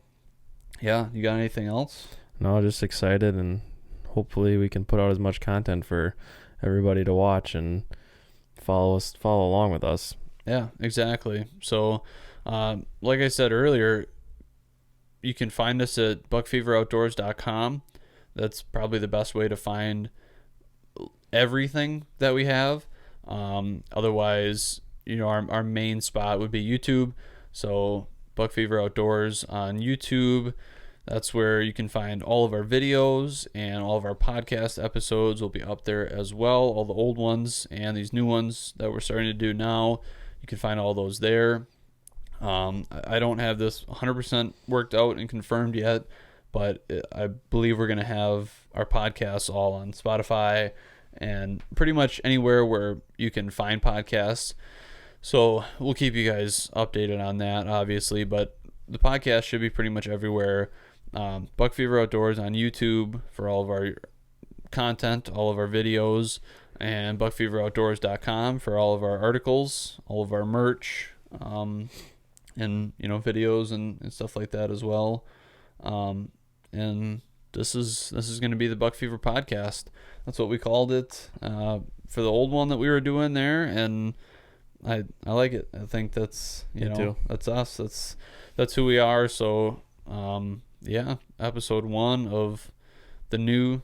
C: yeah, you got anything else?
B: No, just excited, and hopefully we can put out as much content for everybody to watch and follow along with us.
A: Yeah, exactly. So like I said earlier, you can find us at buckfeveroutdoors.com. That's probably the best way to find everything that we have. Otherwise, our main spot would be YouTube. So Buck Fever Outdoors on YouTube. That's where you can find all of our videos, and all of our podcast episodes will be up there as well. All the old ones and these new ones that we're starting to do now, you can find all those there. I don't have this 100% worked out and confirmed yet, but I believe we're going to have our podcasts all on Spotify and pretty much anywhere where you can find podcasts. So we'll keep you guys updated on that, obviously, but the podcast should be pretty much everywhere. Buck Fever Outdoors on YouTube for all of our content, all of our videos, and buckfeveroutdoors.com for all of our articles, all of our merch, and videos and stuff like that as well. And this is going to be the Buck Fever podcast. That's what we called it for the old one that we were doing there, and I like it. I think that's that's us. That's who we are. So episode 1 of the new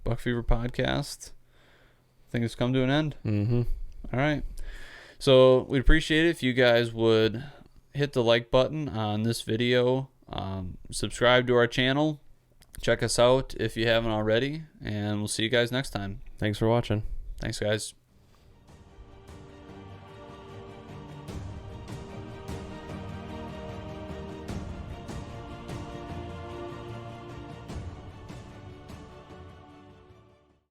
A: Buck Fever podcast, I think it's come to an end.
B: Mm-hmm.
A: All right. So we'd appreciate it if you guys would hit the like button on this video, subscribe to our channel, check us out if you haven't already, and we'll see you guys next time.
B: Thanks for watching.
A: Thanks, guys.